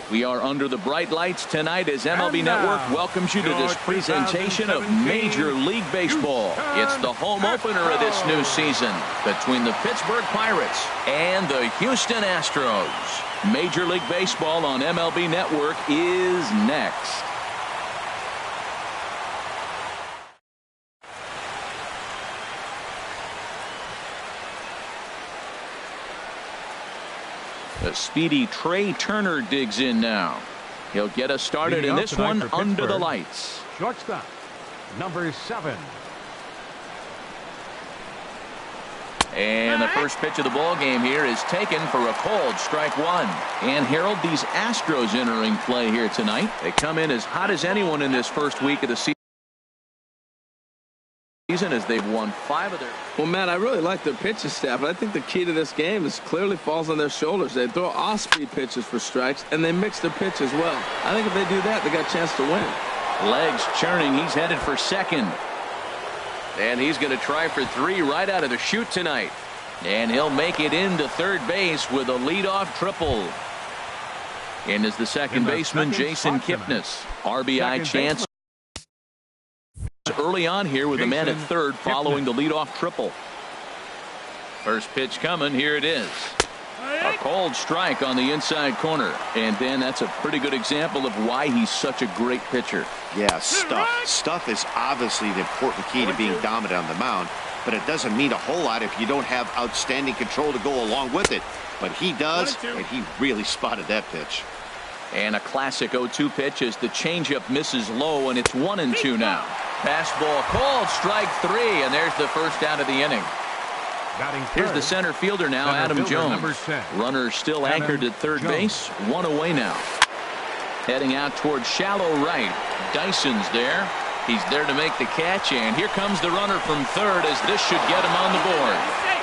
We are under the bright lights tonight as MLB Network welcomes you to this presentation of Major League Baseball. It's the home opener of this new season between the Pittsburgh Pirates and the Houston Astros. Major League Baseball on MLB Network is next. The speedy Trey Turner digs in now. He'll get us started in this one under the lights. Shortstop, number 7. And the first pitch of the ball game here is taken for a called strike one. And Harold, these Astros entering play here tonight. They come in as hot as anyone in this first week of the season as they've won 5 of their. Well, Matt, I really like their pitching staff, but I think the key to this game is clearly falls on their shoulders. They throw off-speed pitches for strikes, and they mix their pitch as well. I think if they do that, they got a chance to win. Legs churning. He's headed for second. And he's going to try for 3 right out of the chute tonight. And he'll make it into third base with a leadoff triple. And is the second baseman, Jason Kipnis. RBI chance early on here with a man at third following the leadoff triple. First pitch coming. Here it is. A cold strike on the inside corner. And then that's a pretty good example of why he's such a great pitcher. Yeah, stuff is obviously the important key to being dominant on the mound, but it doesn't mean a whole lot if you don't have outstanding control to go along with it. But he does, and he really spotted that pitch. And a classic 0-2 pitch as the changeup misses low, and it's 1-2 now. Fastball called, strike 3, and there's the first out of the inning. Here's the center fielder now, Adam Jones. Runner still anchored at third base. 1 away now. Heading out towards shallow right. Dyson's there. He's there to make the catch, and here comes the runner from third as this should get him on the board.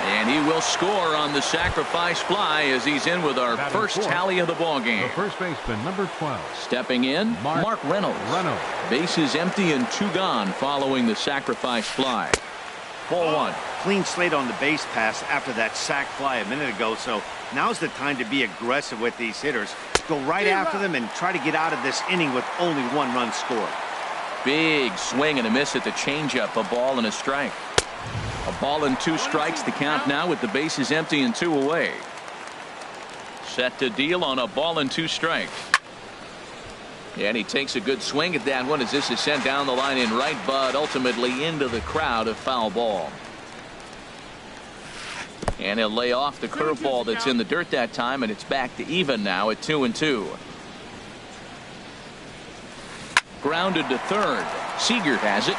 And he will score on the sacrifice fly as he's in with our first tally of the ball game. The first baseman, number 12. Stepping in, Mark Reynolds. Bases empty and 2 gone following the sacrifice fly. Ball 1. Clean slate on the base pass after that sac fly a minute ago, so now's the time to be aggressive with these hitters. Go right after them and try to get out of this inning with only 1 run scored. Big swing and a miss at the changeup. A ball and a strike. A ball and 2 strikes. The count now with the bases empty and 2 away. Set to deal on a ball and 2 strikes. And he takes a good swing at that one as this is sent down the line in right, but ultimately into the crowd, a foul ball. And he'll lay off the curveball that's in the dirt that time, and it's back to even now at 2-2. Grounded to third. Seager has it.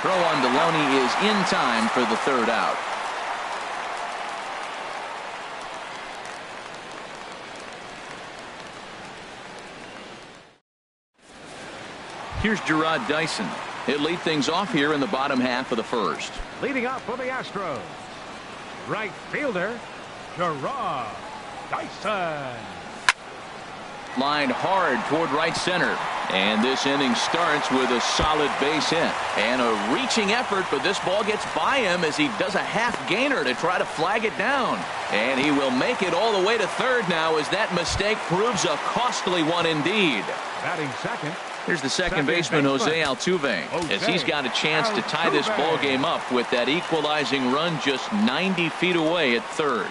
Throw on Deloney is in time for the third out. Here's Gerard Dyson. He'll lead things off here in the bottom half of the first. Leading up for the Astros, right fielder, Gerard Dyson. Lined hard toward right center. And this inning starts with a solid base hit. And a reaching effort, but this ball gets by him as he does a half gainer to try to flag it down. And he will make it all the way to third now as that mistake proves a costly one indeed. Batting second. Here's the second baseman, Jose Altuve, as he's got a chance to tie this ball game up with that equalizing run just 90 feet away at third.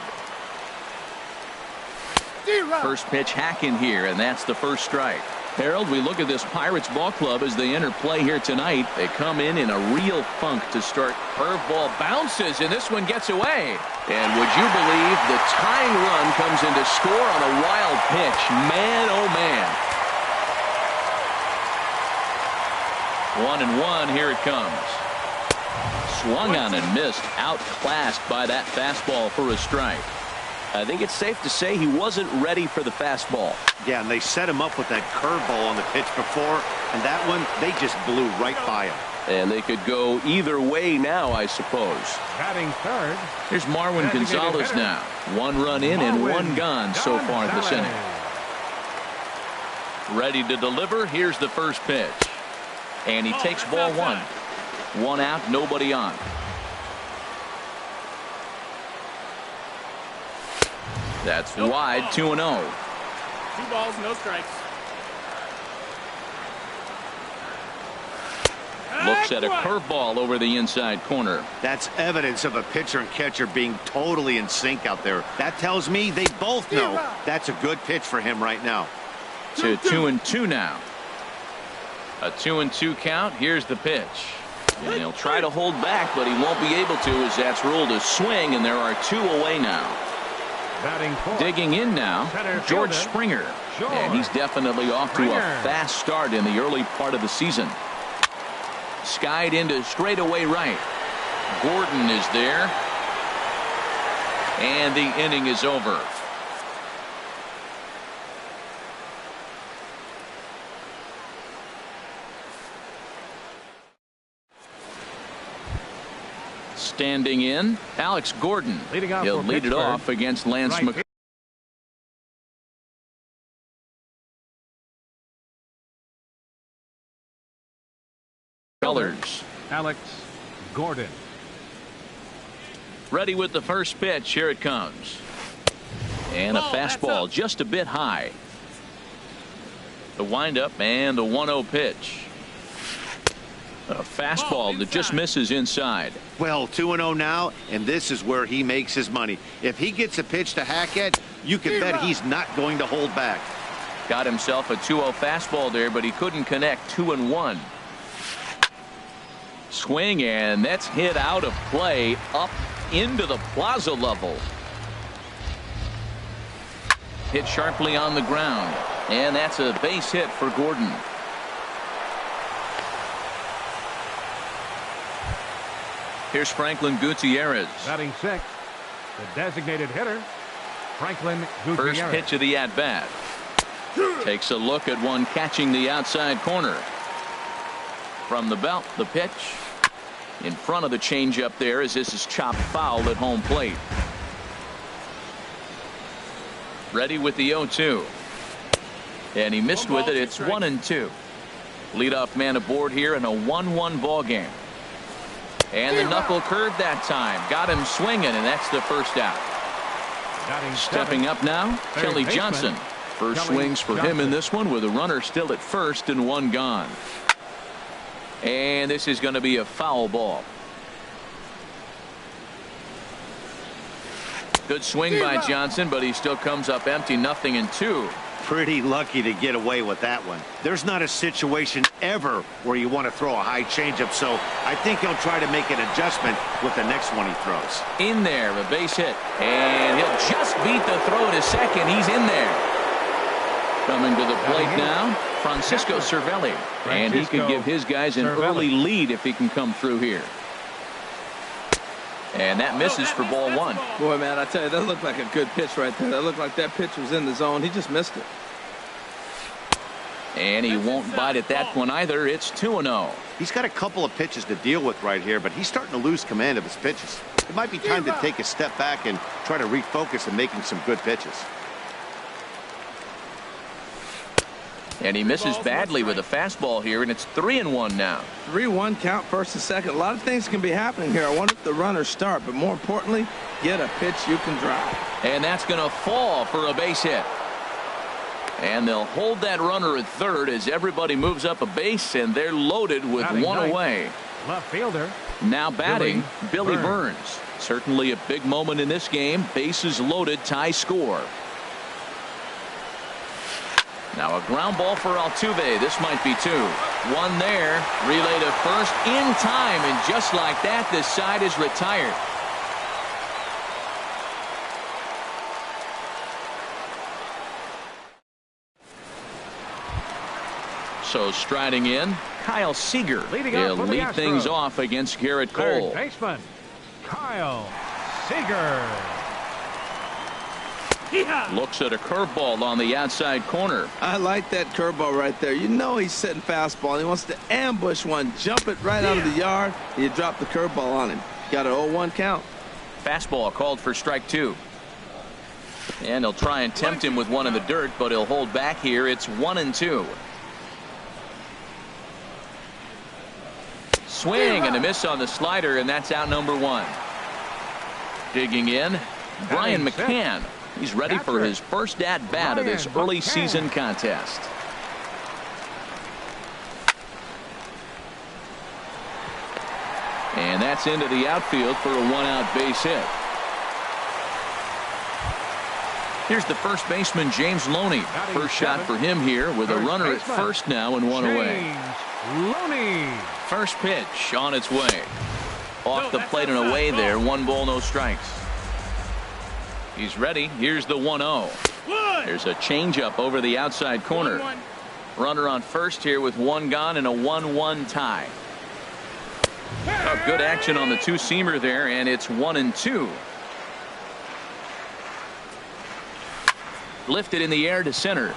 First pitch hacking here, and that's the first strike. Harold, we look at this Pirates ball club as they enter play here tonight. They come in a real funk to start. Curveball bounces, and this one gets away. And would you believe the tying run comes in to score on a wild pitch? Man, oh man. 1-1, here it comes. Swung on and missed, outclassed by that fastball for a strike. I think it's safe to say he wasn't ready for the fastball. Yeah, and they set him up with that curveball on the pitch before, and that one, they just blew right by him. And they could go either way now, I suppose. Batting third. Here's Marwin Gonzalez now. 1 run in and 1 gone so far this inning. Ready to deliver. Here's the first pitch. And he takes ball 1. 1 out, nobody on. That's wide, 2-0. 2 balls, no strikes. Looks at a curveball over the inside corner. That's evidence of a pitcher and catcher being totally in sync out there. That tells me they both know that's a good pitch for him right now. To 2-2 now. A 2-2 count. Here's the pitch. And he'll try to hold back, but he won't be able to, as that's ruled a swing, and there are 2 away now. Digging in now, George Springer. And he's definitely off to a fast start in the early part of the season. Skied into straightaway right. Gordon is there. And the inning is over. Standing in, Alex Gordon. He'll lead it off against Lance McCullers. Alex Gordon. Ready with the first pitch. Here it comes. And a fastball just a bit high. The windup and the 1-0 pitch. A fastball that just misses inside. Well, 2-0 now, and this is where he makes his money. If he gets a pitch to hack at, you can bet he's not going to hold back. Got himself a 2-0 fastball there, but he couldn't connect. 2-1. Swing, and that's hit out of play up into the plaza level. Hit sharply on the ground, and that's a base hit for Gordon. Here's Franklin Gutierrez. Batting 6th, the designated hitter, Franklin Gutierrez. First pitch of the at-bat. Takes a look at one catching the outside corner. From the belt, the pitch. In front of the changeup there, as this is chopped foul at home plate. Ready with the 0-2. And he missed with it. It's 1-2. Leadoff man aboard here in a 1-1 ball game. And the knuckle curve that time. Got him swinging, and that's the first out. Stepping up now, Kelly Johnson. First swings for him in this one with a runner still at first and 1 gone. And this is going to be a foul ball. Good swing by Johnson, but he still comes up empty. 0-2. Pretty lucky to get away with that one. There's not a situation ever where you want to throw a high changeup, so I think he'll try to make an adjustment with the next one he throws. In there, a base hit, and he'll just beat the throw to second. He's in there. Coming to the plate now, Francisco Cervelli, and he could give his guys an early lead if he can come through here. And that misses for ball 1. Boy, man, I tell you, that looked like a good pitch right there. That looked like that pitch was in the zone. He just missed it. And he won't bite at that one either. It's 2-0. He's got a couple of pitches to deal with right here, but he's starting to lose command of his pitches. It might be time to take a step back and try to refocus on making some good pitches. And he misses badly with a fastball here, and it's 3-1 now. 3-1 count, first and second. A lot of things can be happening here. I wonder if the runners start, but more importantly, get a pitch you can drive. And that's going to fall for a base hit. And they'll hold that runner at third as everybody moves up a base, and they're loaded with Batting 1 ninth, away. left fielder. Now batting, Billy Burns. Certainly a big moment in this game. Bases loaded, tie score. Now a ground ball for Altuve. This might be 2. 1 there. Relay to first in time, and just like that, this side is retired. So striding in, Kyle Seager. He'll lead things off against Garrett Cole. Third baseman, Kyle Seager. Looks at a curveball on the outside corner. I like that curveball right there. You know he's setting fastball. He wants to ambush one, jump it right out of the yard, and you drop the curveball on him. Got an 0-1 count. Fastball called for strike 2. And he'll try and tempt him with one in the dirt, but he'll hold back here. It's 1-2. Swing and a miss on the slider, and that's out number 1. Digging in, Brian McCann. He's ready for his first at-bat of this early season contest. And that's into the outfield for a one-out base hit. Here's the first baseman, James Loney. First shot for him here with a runner at first now and one away. Loney. First pitch on its way. Off the plate and away there. 1 ball, no strikes. He's ready. Here's the 1-0. There's a changeup over the outside corner. Runner on first here with 1 gone and a 1-1 tie. Oh, good action on the two-seamer there, and it's 1-2. Lifted in the air to center.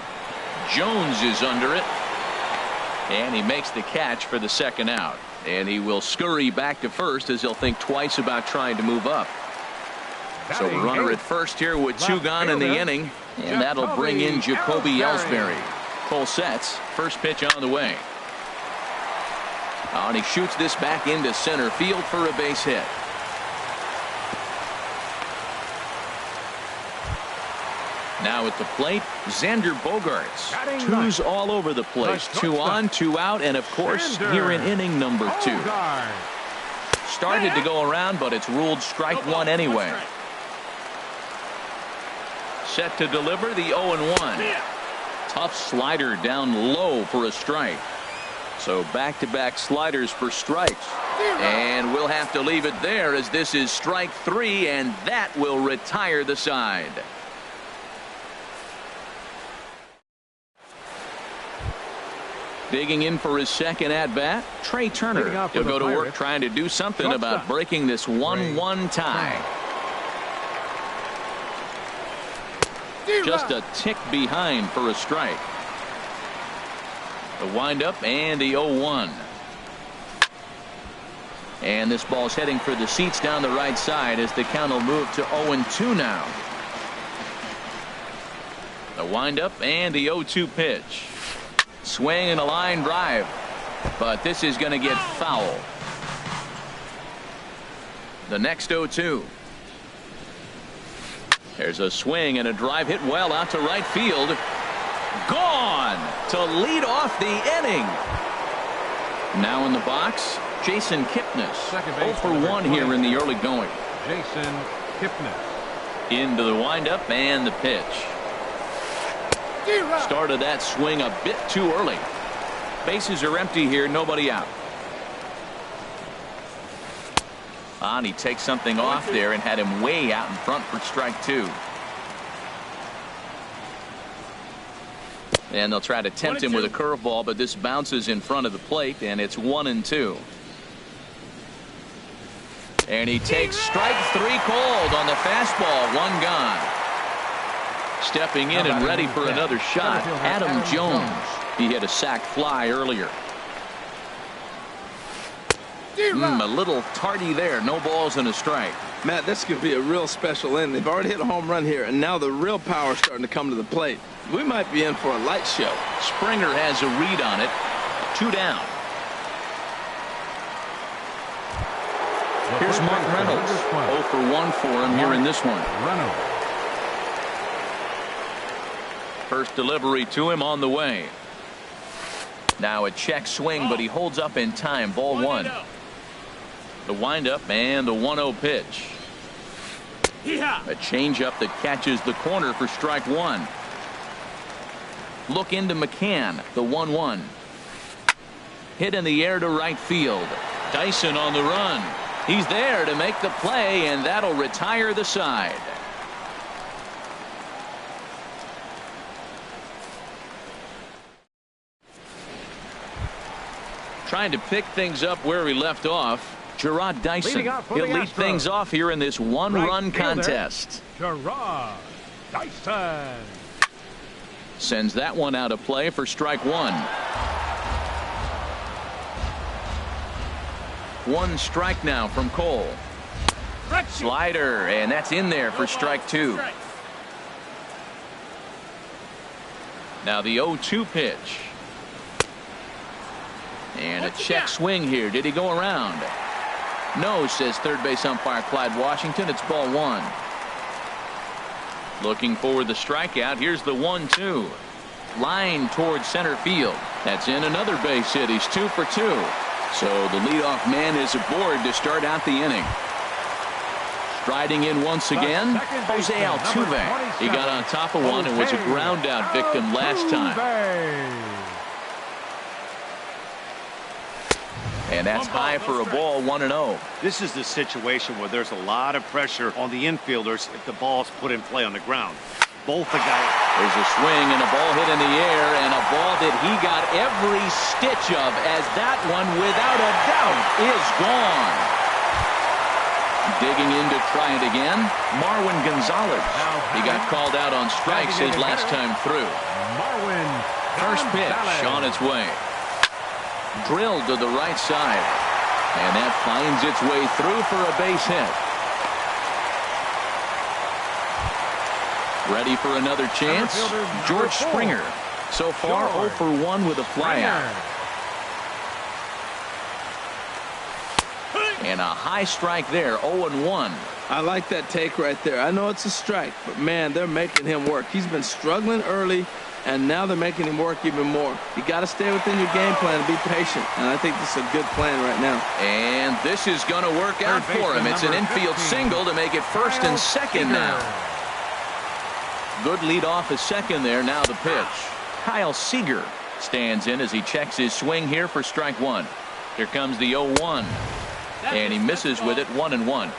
Jones is under it. And he makes the catch for the second out. And he will scurry back to first as he'll think twice about trying to move up. So a runner at first here with 2 gone in the inning. And that'll bring in Jacoby Ellsbury. Cole sets. First pitch on the way. And he shoots this back into center field for a base hit. Now at the plate, Xander Bogaerts. 2's all over the place. 2 on, 2 out, and of course here in inning number 2. Started to go around, but it's ruled strike 1 anyway. Set to deliver the 0-1. Tough slider down low for a strike. So back-to-back sliders for strikes. And we'll have to leave it there as this is strike 3, and that will retire the side. Digging in for his second at-bat, Trey Turner. He'll go to work trying to do something about breaking this 1-1 tie. Just a tick behind for a strike. The windup and the 0-1. And this ball's heading for the seats down the right side as the count will move to 0-2 now. The windup and the 0-2 pitch. Swing and a line drive, but this is going to get foul. The next 0-2. There's a swing and a drive hit well out to right field. Gone to lead off the inning. Now in the box, Jason Kipnis. 0 for 1 here in the early going. Jason Kipnis. Into the windup and the pitch. Started that swing a bit too early. Bases are empty here, nobody out. And he takes something off there and had him way out in front for strike 2. And they'll try to tempt him with a curveball, but this bounces in front of the plate, and it's 1-2. And he takes strike 3 cold on the fastball. 1 gone. Stepping in and ready for another shot, Adam Jones. He hit a sac fly earlier. A little tardy there. No balls and a strike. Matt, this could be a real special inning. They've already hit a home run here, and now the real power is starting to come to the plate. We might be in for a light show. Springer has a read on it. 2 down. Here's Mark Reynolds. 0 for 1 for him here in this one. First delivery to him on the way. Now a check swing, but he holds up in time. Ball 1. The windup and the 1-0 pitch. A changeup that catches the corner for strike 1. Look into McCann. The 1-1. Hit in the air to right field. Dyson on the run. He's there to make the play, and that'll retire the side. Trying to pick things up where he left off, Gerard Dyson. He'll lead things off here in this 1-run contest. Gerard Dyson sends that one out of play for strike 1. 1 strike now from Cole. Slider, and that's in there for strike 2. Now the 0-2 pitch. And a check swing here. Did he go around? No, says third base umpire Clyde Washington. It's ball 1. Looking for the strikeout. Here's the 1-2. Line towards center field. That's in another base hit. He's 2 for 2. So the leadoff man is aboard to start out the inning. Striding in once again, Jose Altuve. He got on top of one and was a ground out victim last time. And that's high for a ball, 1-0. This is the situation where there's a lot of pressure on the infielders if the ball's put in play on the ground. Both the guys. There's a swing and a ball hit in the air, and a ball that he got every stitch of, as that one, without a doubt, is gone. Digging in to try it again, Marwin Gonzalez. He got called out on strikes his last time through. First pitch on its way. Drilled to the right side, and that finds its way through for a base hit. Ready for another chance? George Springer. So far 0 for 1 with a flyout. And a high strike there, 0-1. I like that take right there. I know it's a strike, but man, they're making him work. He's been struggling early, and now they're making him work even more. You got to stay within your game plan and be patient, and I think this is a good plan right now. And this is going to work out for him. It's an infield single to make it first and second now. Good lead off at second there. Now the pitch. Kyle Seager stands in as he checks his swing here for strike one. Here comes the 0-1. And he misses with it, 1-1.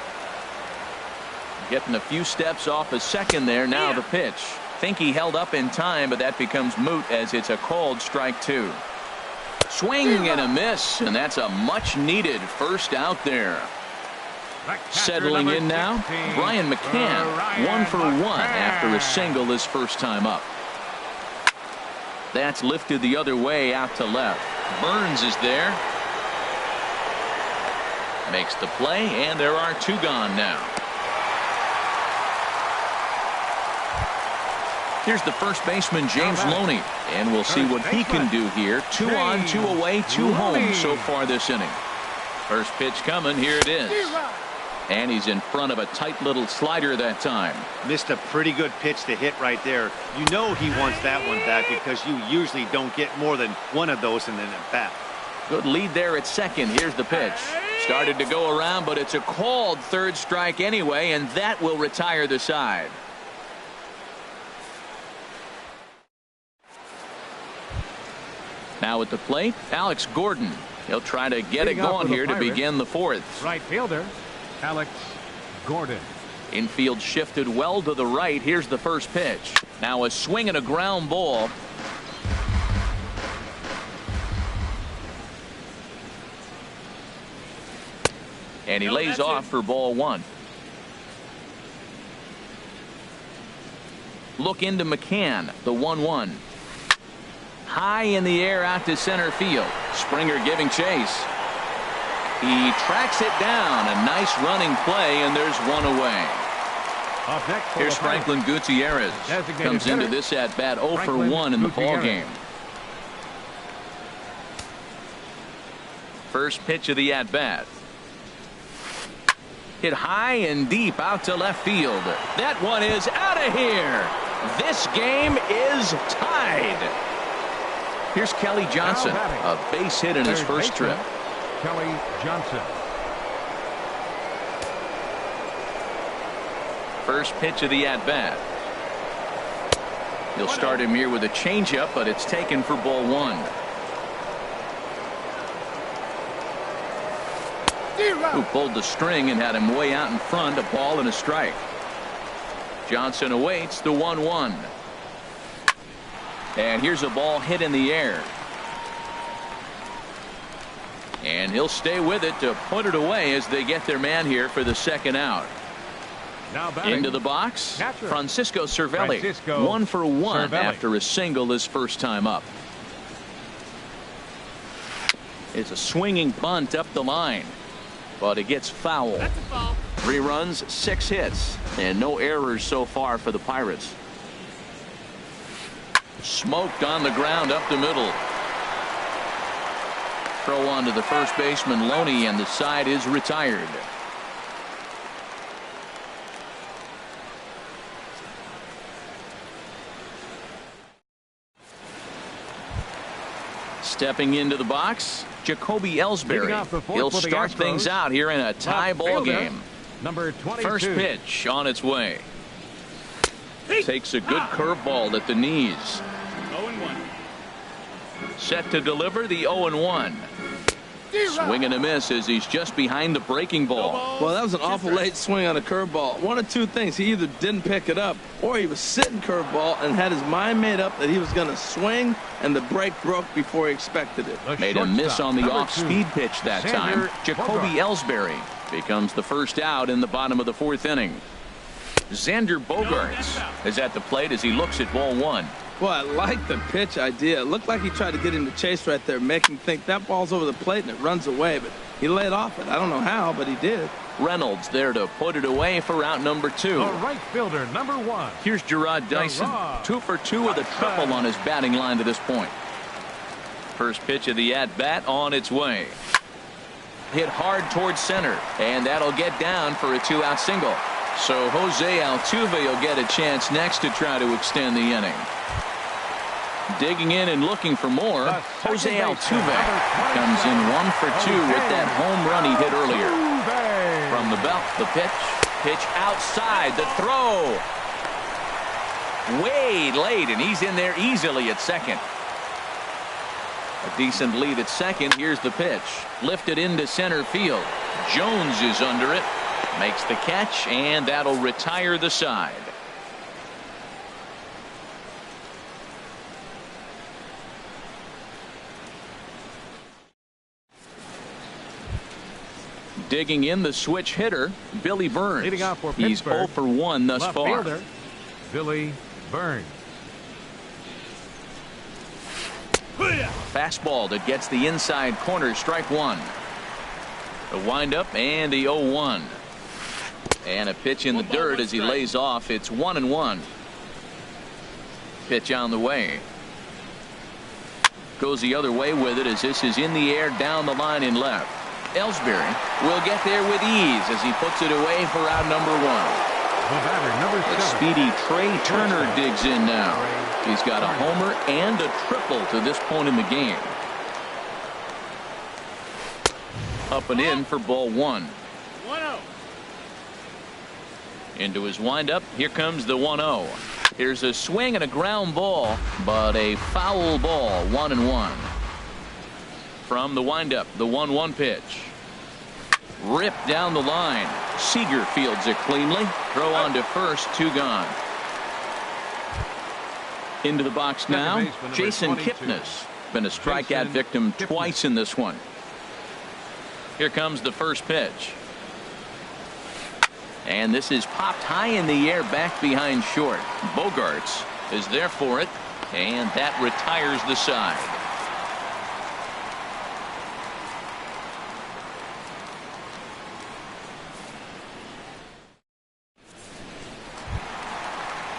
Getting a few steps off a second there. Now the pitch. Think he held up in time, but that becomes moot as it's a called strike two. Swing and a miss, and that's a much needed first out there. Settling in now, Brian McCann, 1 for 1 after a single his first time up. That's lifted the other way out to left. Burns is there. Makes the play, and there are 2 gone now. Here's the first baseman, James Loney, and we'll see what he can do here. 2 on, 2 away, 2 home so far this inning. First pitch coming, here it is. And he's in front of a tight little slider that time. Missed a pretty good pitch to hit right there. You know he wants that one back because you usually don't get more than one of those in an at-bat. Good lead there at second. Here's the pitch. Started to go around, but it's a called third strike anyway, and that will retire the side. Now at the plate, Alex Gordon. He'll try to get it going here to begin the fourth. Right fielder, Alex Gordon. Infield shifted well to the right. Here's the first pitch. Now a swing and a ground ball. And he lays off for ball 1. Look into McCann, the 1-1. High in the air out to center field. Springer giving chase. He tracks it down. A nice running play, and there's 1 away. Here's Franklin Gutierrez. Comes into this at bat 0 for 1 in the ball game. First pitch of the at bat. Hit high and deep out to left field. That one is out of here. This game is tied. Here's Kelly Johnson, a base hit in his first trip. Kelly Johnson. First pitch of the at bat. He'll start him here with a changeup, but it's taken for ball 1. Who pulled the string and had him way out in front, a ball and a strike. Johnson awaits the 1-1. And here's a ball hit in the air. And he'll stay with it to put it away as they get their man here for the second out. Now into the box, Francisco Cervelli. 1 for 1 after a single his first time up. It's a swinging bunt up the line, but it gets foul. That's a foul. 3 runs, 6 hits, and no errors so far for the Pirates. Smoked on the ground up the middle. Throw on to the first baseman, Loney, and the side is retired. Stepping into the box, Jacoby Ellsbury. He'll start things out here in a tie ball game. Number 22. First pitch on its way. Takes a good curveball at the knees. 0-1. Set to deliver the 0-1. Swing and a miss as he's just behind the breaking ball. Well, that was an awful late swing on a curveball. One of two things. He either didn't pick it up or he was sitting curveball and had his mind made up that he was going to swing, and the break broke before he expected it. Made a miss on the off-speed pitch that time. Jacoby Ellsbury becomes the first out in the bottom of the fourth inning. Xander Bogaerts is at the plate as he looks at ball one. Well, I like the pitch idea. It looked like he tried to get him to chase right there, make him think that ball's over the plate and it runs away, but he laid off it. I don't know how, but he did. Reynolds there to put it away for out number two. The right fielder, number 1. Here's Gerard Dyson, 2 for 2 with a triple on his batting line to this point. First pitch of the at-bat on its way. Hit hard towards center, and that'll get down for a 2-out single. So Jose Altuve will get a chance next to try to extend the inning. Digging in and looking for more, Jose Altuve comes in 1 for 2 with that home run he hit earlier. From the belt, the pitch outside, the throw. Way late, and he's in there easily at second. A decent lead at second. Here's the pitch. Lifted into center field. Jones is under it. Makes the catch, and that'll retire the side. Digging in the switch hitter, Billy Burns. Leading off for He's 0 for 1 thus left far. Fielder, Billy Burns. Fastball that gets the inside corner, strike one. The windup and the 0-1. And a pitch in the dirt as he lays off. It's 1-1. Pitch on the way. Goes the other way with it as this is in the air down the line in left. Ellsbury will get there with ease as he puts it away for out number 1. The speedy Trey Turner digs in now. He's got a homer and a triple to this point in the game. Up and in for ball 1. 1-0. Into his windup. Here comes the 1-0. Here's a swing and a ground ball, but a foul ball. 1-1. From the windup, the 1-1 pitch. Ripped down the line. Seager fields it cleanly. Throw on to first, 2 gone. Into the box now, Jason Kipnis. Been a strikeout victim twice in this one. Here comes the first pitch. And this is popped high in the air back behind short. Bogaerts is there for it, and that retires the side.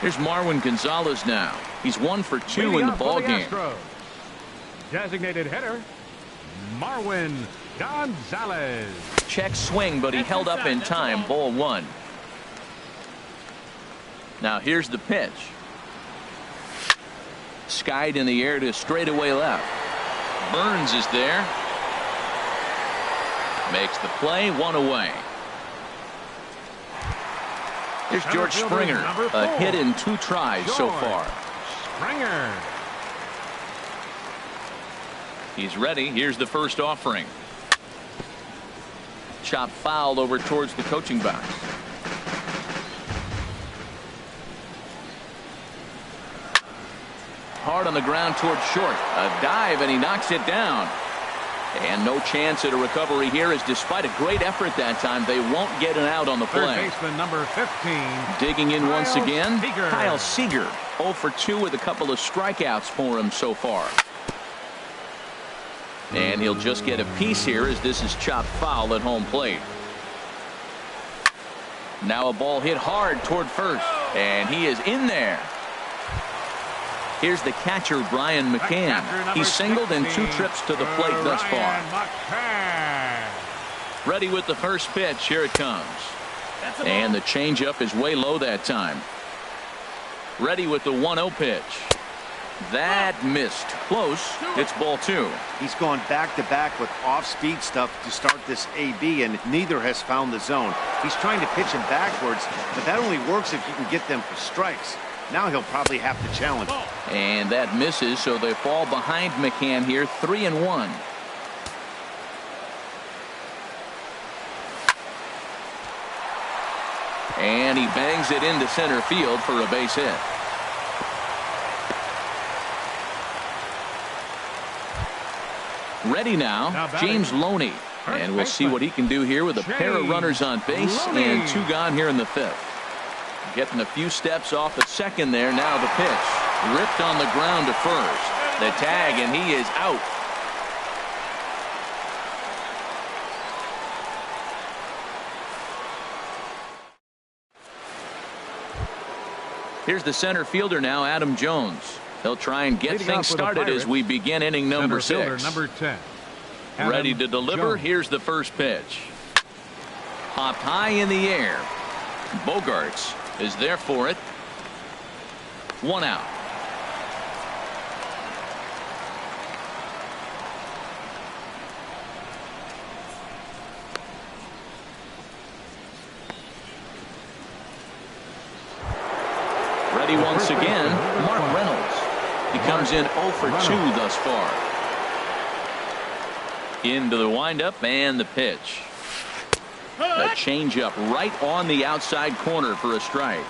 Here's Marwin Gonzalez now. He's 1 for 2 in the ball game. Designated hitter, Marwin Gonzalez. Check swing, but he held up in time. Ball 1. Now here's the pitch. Skied in the air to straightaway left. Burns is there. Makes the play, 1 away. Here's George Springer. A hit in 2 tries so far. Springer. He's ready. Here's the first offering. Chop foul over towards the coaching box. Hard on the ground towards short. A dive, and he knocks it down. And no chance at a recovery here, as despite a great effort that time, they won't get an out on the play. Third baseman number 15. Digging in once again, Seager. Kyle Seager. 0 for 2 with a couple of strikeouts for him so far. And he'll just get a piece here as this is chopped foul at home plate. Now a ball hit hard toward first, and he is in there. Here's the catcher, Brian McCann. He's singled in 2 trips to the plate thus far. Ready with the first pitch. Here it comes. And the changeup is way low that time. Ready with the 1-0 pitch. That missed. Close. It's ball 2. He's gone back-to-back with off-speed stuff to start this AB, and neither has found the zone. He's trying to pitch him backwards, but that only works if you can get them for strikes. Now he'll probably have to challenge. And that misses, so they fall behind McCann here, 3-1. And he bangs it into center field for a base hit. Ready now, James Loney. And we'll see what he can do here with a pair of runners on base and 2 gone here in the 5th. Getting a few steps off at second there. Now the pitch. Ripped on the ground to first. The tag, and he is out. Here's the center fielder now, Adam Jones. They'll try and get things started as we begin inning number 6. Number 10. Ready to deliver. Here's the first pitch. Popped high in the air. Bogarts is there for it. 1 out. Ready once again, Mark Reynolds. He comes in 0 for 2 thus far. Into the windup and the pitch. A changeup right on the outside corner for a strike.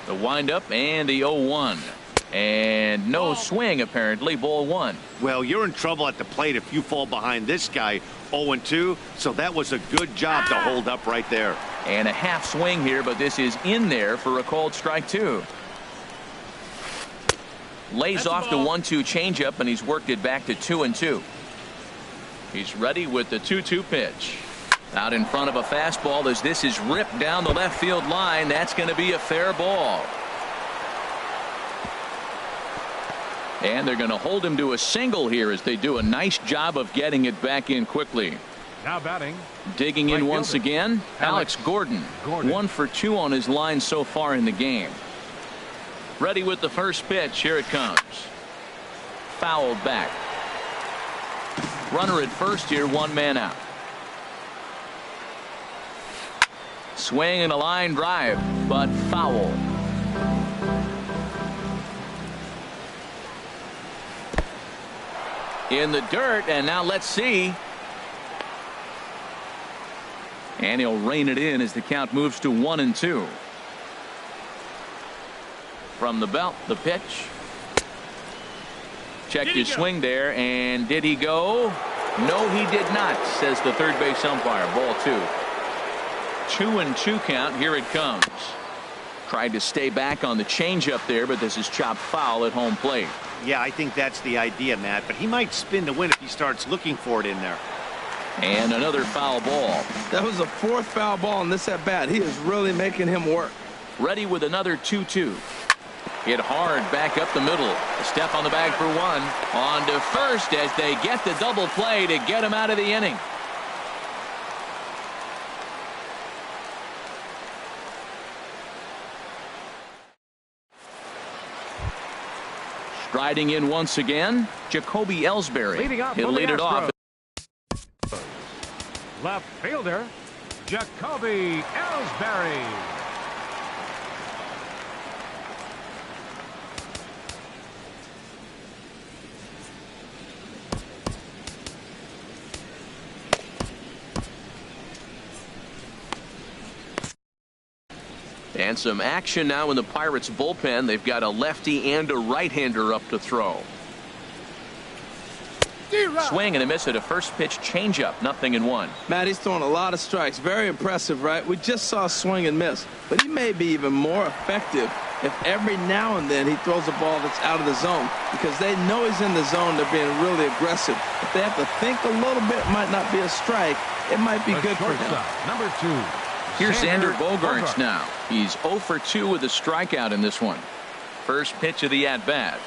The windup and the 0-1. And no swing, apparently. Ball 1. Well, you're in trouble at the plate if you fall behind this guy 0-2, so that was a good job to hold up right there. And a half swing here, but this is in there for a called strike 2. Lays off the 1-2 changeup, and he's worked it back to 2-2. He's ready with the 2-2 pitch. Out in front of a fastball as this is ripped down the left field line. That's going to be a fair ball. And they're going to hold him to a single here as they do a nice job of getting it back in quickly. Now batting. Digging in once again, Alex Gordon. 1 for 2 on his line so far in the game. Ready with the first pitch. Here it comes. Fouled back. Runner at first here, 1 man out. Swing and a line drive, but foul. In the dirt, and now let's see. And he'll rein it in as the count moves to 1-2. From the belt, the pitch. Checked his swing there, and did he go? No, he did not, says the third base umpire. Ball 2. 2-2 count. Here it comes. Tried to stay back on the changeup there, but this is chopped foul at home plate. Yeah, I think that's the idea, Matt, but he might spin to win if he starts looking for it in there. And another foul ball. That was the 4th foul ball in this at bat. He is really making him work. Ready with another 2-2. Hit hard back up the middle. A step on the bag for 1. On to first as they get the double play to get him out of the inning. Striding in once again, Jacoby Ellsbury. He'll lead it off. Left fielder, Jacoby Ellsbury. And some action now in the Pirates bullpen. They've got a lefty and a right-hander up to throw. Swing and a miss at a first pitch changeup. 0-1. Matt, he's throwing a lot of strikes. Very impressive, right? We just saw a swing and miss, but he may be even more effective if every now and then he throws a ball that's out of the zone, because they know he's in the zone. They're being really aggressive. If they have to think a little bit, it might not be a strike. It might be good for him. Number 2. Here's Xander Bogaerts now. He's 0 for 2 with a strikeout in this one. First pitch of the at-bat.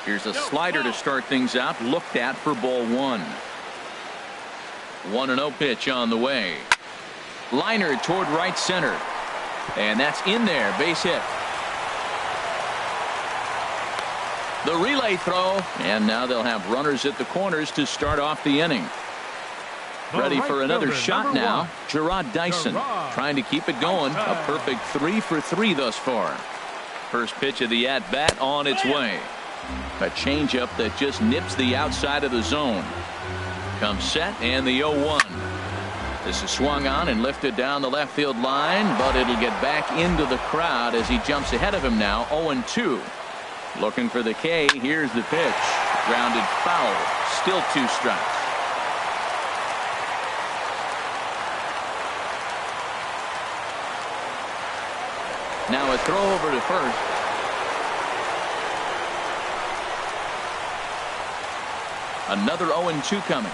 Here's a slider to start things out. Looked at for ball 1. 1-0 pitch on the way. Liner toward right center. And that's in there. Base hit. The relay throw, and now they'll have runners at the corners to start off the inning. Ready for another shot now. Gerard Dyson trying to keep it going. A perfect 3 for 3 thus far. First pitch of the at-bat on its way. A changeup that just nips the outside of the zone. Comes set, and the 0-1. This is swung on and lifted down the left field line, but it'll get back into the crowd as he jumps ahead of him now. 0-2. Looking for the K. Here's the pitch. Grounded foul. Still 2 strikes. Now a throw over to first. Another 0-2 coming.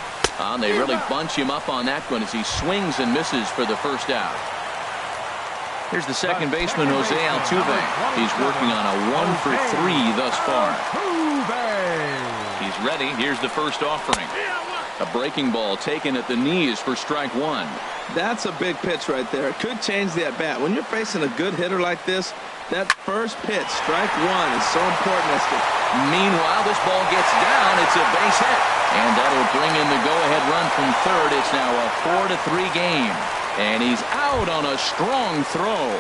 They really bunch him up on that one as he swings and misses for the first out. Here's the second baseman, Jose Altuve. He's working on a 1 for 3 thus far. He's ready. Here's the first offering. A breaking ball taken at the knees for strike 1. That's a big pitch right there. It could change the at-bat. When you're facing a good hitter like this, that first pitch, strike 1, is so important. Meanwhile, this ball gets down. It's a base hit. And that'll bring in the go-ahead run from third. It's now a 4-3 game. And he's out on a strong throw.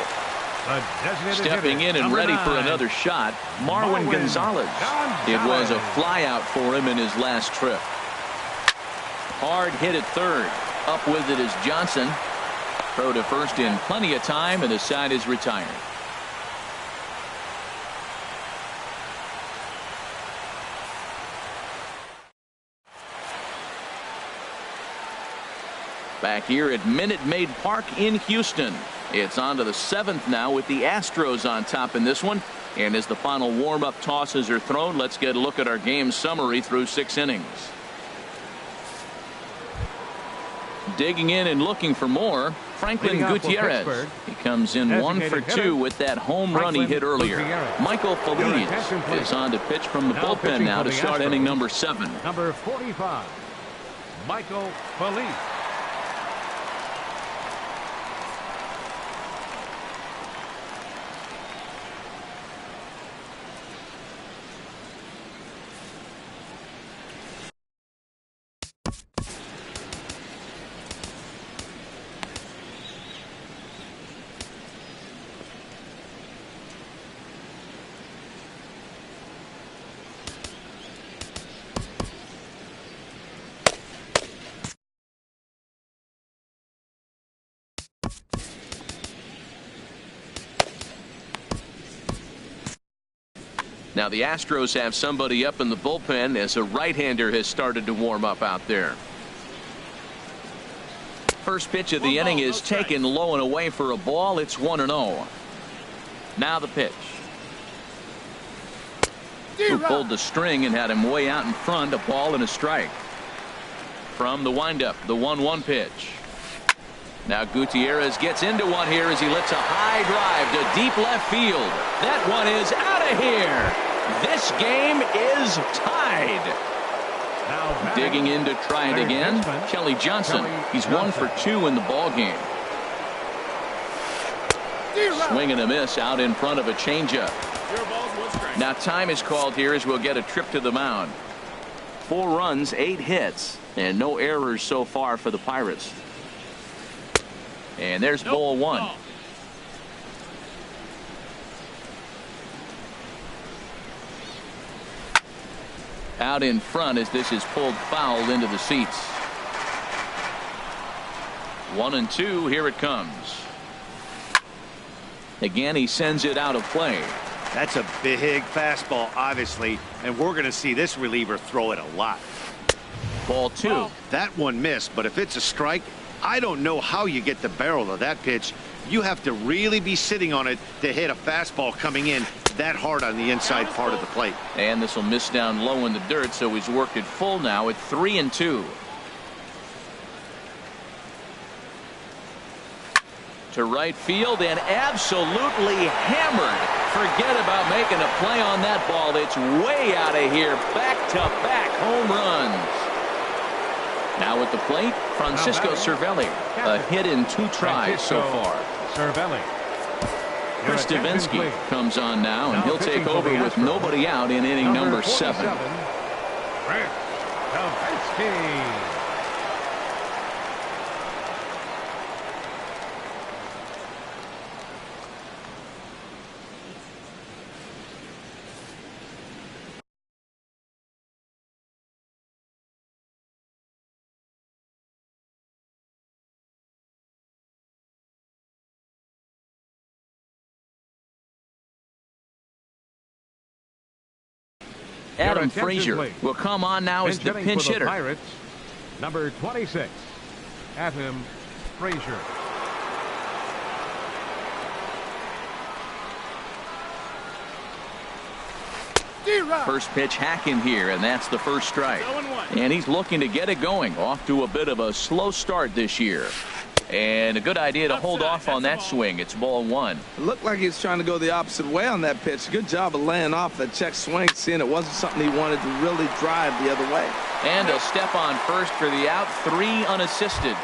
Stepping in and ready for another shot, Marwin Gonzalez. It was a flyout for him in his last trip. Hard hit at third. Up with it is Johnson. Throw to first in plenty of time, and the side is retired. Back here at Minute Maid Park in Houston. It's on to the 7th now with the Astros on top in this one. And as the final warm-up tosses are thrown, let's get a look at our game summary through 6 innings. Digging in and looking for more, Franklin Gutierrez. He comes in 1 for 2 with that home run he hit earlier. Michael Feliz is on to pitch from the bullpen now to start inning number 7. Number 45, Michael Feliz. Now the Astros have somebody up in the bullpen as a right-hander has started to warm up out there. First pitch of the inning is taken low and away for a ball. It's 1-0. Now the pitch. Who pulled the string and had him way out in front. A ball and a strike. From the windup, the 1-1 pitch. Now Gutierrez gets into one here as he lets a high drive to deep left field. That one is out of here. This game is tied. Now digging in to try it again. Kelly Johnson. He's 1 for 2 in the ball game. Swing and a miss out in front of a changeup. Now time is called here as we'll get a trip to the mound. 4 runs, 8 hits, and no errors so far for the Pirates. And there's ball 1. Out in front as this is pulled foul into the seats. 1-2. Here it comes. Again, he sends it out of play. That's a big fastball, obviously, and we're going to see this reliever throw it a lot. Ball 2. That one missed, but if it's a strike, I don't know how you get the barrel of that pitch. You have to really be sitting on it to hit a fastball coming in that hard on the inside part of the plate. And this will miss down low in the dirt, so he's worked it full now at 3-2. To right field and absolutely hammered. Forget about making a play on that ball. It's way out of here. Back-to-back home runs. Now at the plate, Francisco Cervelli. A hit in 2 tries so far. Cervelli. Your attention, Kristovinsky please. comes on now, and Now he'll pitching take for over the with Astros, nobody out in inning number 7. Kristovinsky. Adam attention, Frazier please. will come on now as the Pinch pinch for the hitter. Pirates, number 26, Adam Frazier. First pitch hacking here, and that's the first strike. And he's looking to get it going. Off to a bit of a slow start this year. And a good idea to hold off on that swing. It's ball 1. It looked like he was trying to go the opposite way on that pitch. Good job of laying off that check swing, seeing it wasn't something he wanted to really drive the other way. And a step on first for the out, 3 unassisted.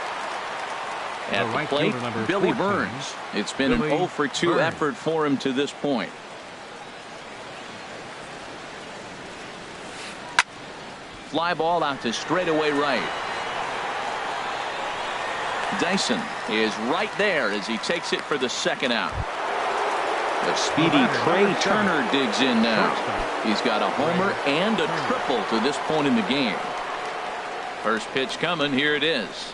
At the right plate, fielder, number Billy 14, Burns. It's been an Billy 0 for 2 Burns. effort for him to this point. Fly ball out to straightaway right. Dyson is right there as he takes it for the second out. The speedy Trey Turner digs in now. He's got a homer and a triple to this point in the game. First pitch coming. Here it is.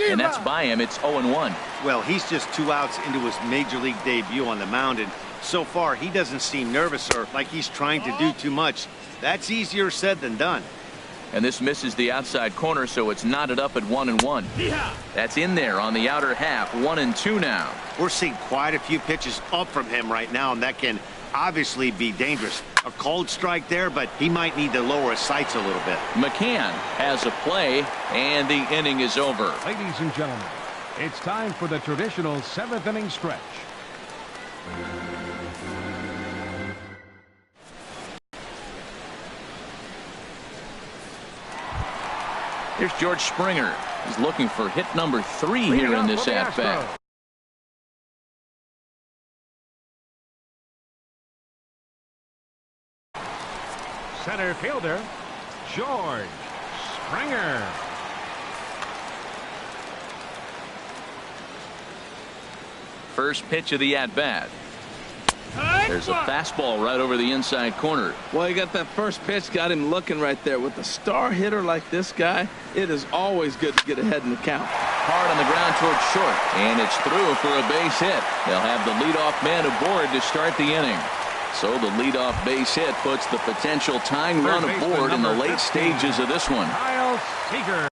And that's by him. It's 0-1. Well, he's just 2 outs into his major league debut on the mound, and so far he doesn't seem nervous or like he's trying to do too much. That's easier said than done. And this misses the outside corner, so it's knotted up at 1-1. That's in there on the outer half. 1-2 now. We're seeing quite a few pitches up from him right now, and that can obviously be dangerous. A cold strike there, but he might need to lower his sights a little bit. McCann has a play, and the inning is over. Ladies and gentlemen, it's time for the traditional 7th inning stretch. Here's George Springer. He's looking for hit number 3 here in this at-bat. Center fielder, George Springer. First pitch of the at-bat. There's a fastball right over the inside corner. Well, you got that first pitch, got him looking right there. With a star hitter like this guy, it is always good to get ahead in the count. Hard on the ground towards short, and it's through for a base hit. They'll have the leadoff man aboard to start the inning. So the leadoff base hit puts the potential tying run aboard in the late stages of this one. Kyle Seager.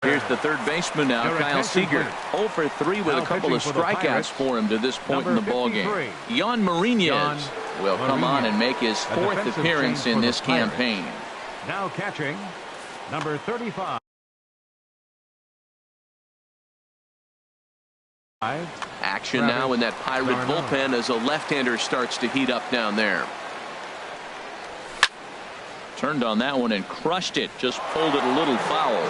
Here's the third baseman now, Your Kyle attention, Seager. please. 0 for 3 with Now a couple of pitching for the strikeouts Pirates, for him to this point in the number ballgame. 53. Jan Marinez will come on and make his A 4th defensive appearance change in for this the Pirates. campaign. Now catching, number 35. Action now in that Pirate bullpen as a left-hander starts to heat up down there. Turned on that one and crushed it. Just pulled it a little foul.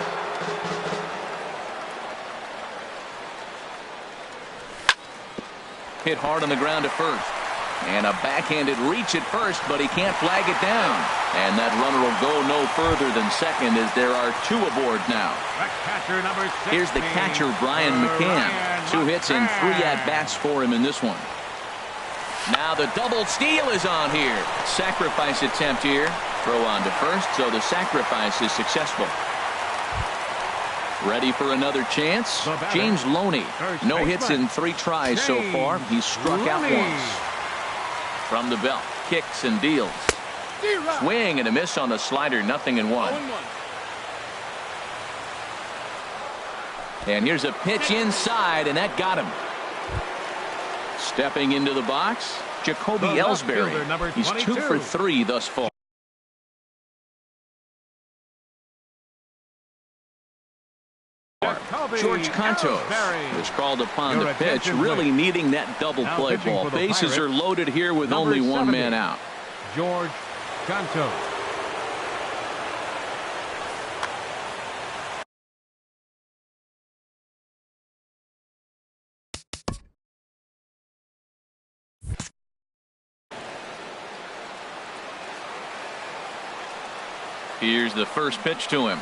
Hit hard on the ground at first. And a backhanded reach at first, but he can't flag it down. And that runner will go no further than second as there are 2 aboard now. The catcher, number 16. Here's the catcher, Brian McCann. 2 hits and 3 at-bats for him in this one. Now the double steal is on here. Sacrifice attempt here. Throw on to first, so the sacrifice is successful. Ready for another chance? James Loney. No hits in 3 tries so far. He's struck out once. From the belt, kicks and deals. Swing and a miss on the slider, 0-1. And here's a pitch inside, and that got him. Stepping into the box, Jacoby Ellsbury. He's 2 for 3 thus far. George Contos is called upon the pitch, really needing that double play ball. Bases are loaded here with only one man out. George Contos. Here's the first pitch to him.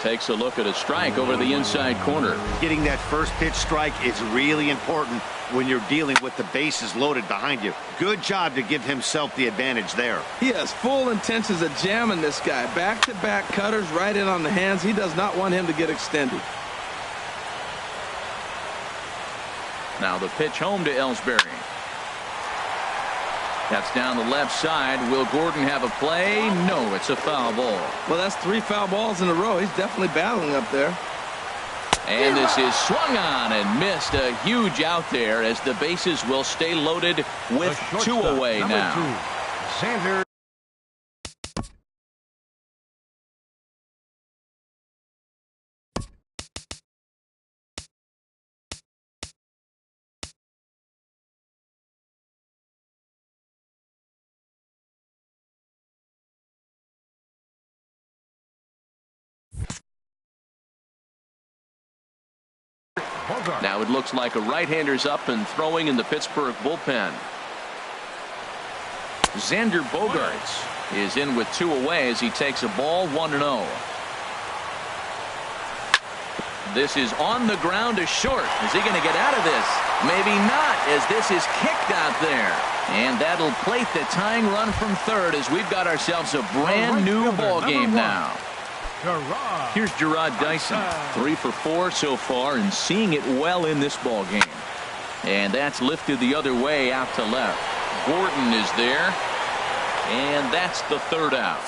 Takes a look at a strike over the inside corner. Getting that first pitch strike is really important when you're dealing with the bases loaded behind you. Good job to give himself the advantage there. He has full intentions of jamming this guy. Back-to-back cutters right in on the hands. He does not want him to get extended. Now the pitch home to Ellsbury. That's down the left side. Will Gordon have a play? No, it's a foul ball. Well, that's 3 foul balls in a row. He's definitely battling up there. And this is swung on and missed. A huge out there as the bases will stay loaded with 2 away now. Xander. Now it looks like a right-hander's up and throwing in the Pittsburgh bullpen. Xander Bogaerts is in with 2 away as he takes a ball 1-0. This is on the ground to short. Is he going to get out of this? Maybe not, as this is kicked out there. And that'll plate the tying run from third as we've got ourselves a brand new ball game now. Here's Gerard Dyson, 3 for 4 so far and seeing it well in this ball game. And that's lifted the other way out to left. Gordon is there, and that's the third out.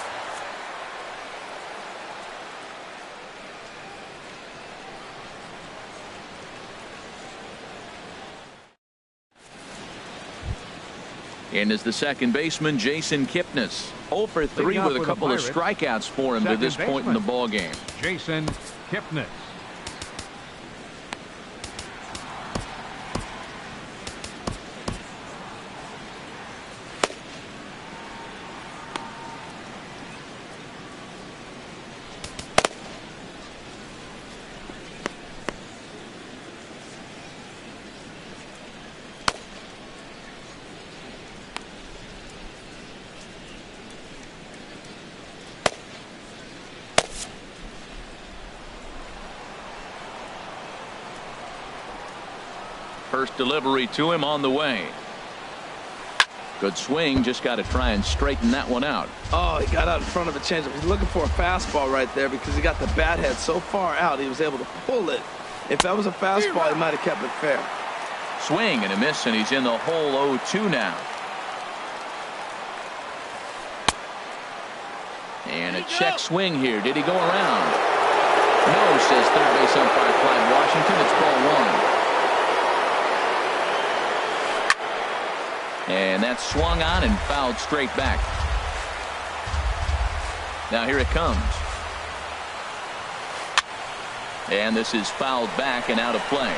And is the second baseman, Jason Kipnis. 0 for 3 with a couple of strikeouts for him to this point in the ball game. Jason Kipnis. First delivery to him on the way. Good swing. Just got to try and straighten that one out. Oh, he got out in front of a changeup. He's looking for a fastball right there because he got the bat head so far out he was able to pull it. If that was a fastball, he might have kept it fair. Swing and a miss, and he's in the hole 0-2 now. And a check swing here. Did he go around? No, says third base umpire Clyde Washington. It's ball 1. And that's swung on and fouled straight back. Now here it comes. And this is fouled back and out of play.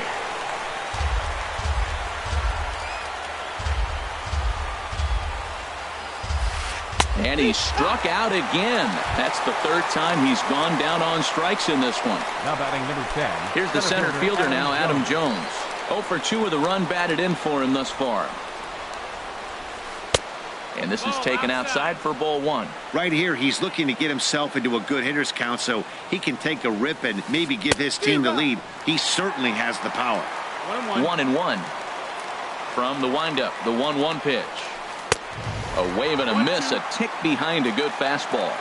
And he struck out again. That's the third time he's gone down on strikes in this one. Now batting number 10. Here's the center fielder now, Adam Jones. 0 for 2 with a run batted in for him thus far. And this is taken outside for ball 1. Right here, he's looking to get himself into a good hitter's count so he can take a rip and maybe give his team the lead. He certainly has the power. 1-1 from the windup. The 1-1 pitch. A wave and a miss. A tick behind a good fastball.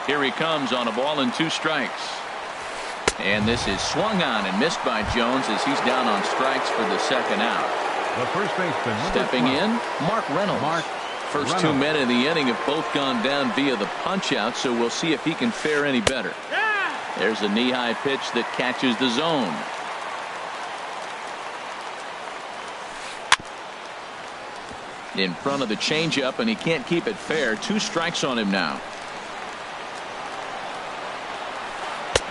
Here he comes on a ball and 2 strikes. And this is swung on and missed by Jones as he's down on strikes for the second out. The first baseman. Stepping in, Mark Reynolds. First 2 men in the inning have both gone down via the punch-out, so we'll see if he can fare any better. There's a knee-high pitch that catches the zone. In front of the changeup, and he can't keep it fair. 2 strikes on him now.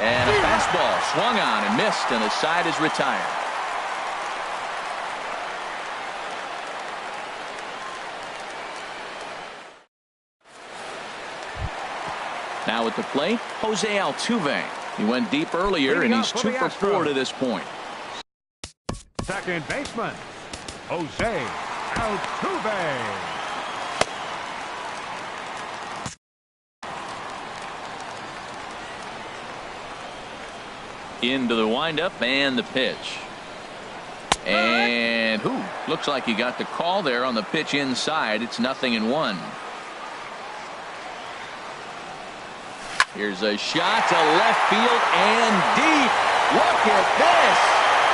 And a fastball fastball swung on and missed, and the side is retired. Now at the plate, Jose Altuve. He went deep earlier, and he's 2 for 4 to this point. Second baseman, Jose Altuve. Into the windup and the pitch. And looks like he got the call there on the pitch inside. It's 0-1. Here's a shot to left field and deep. Look at this.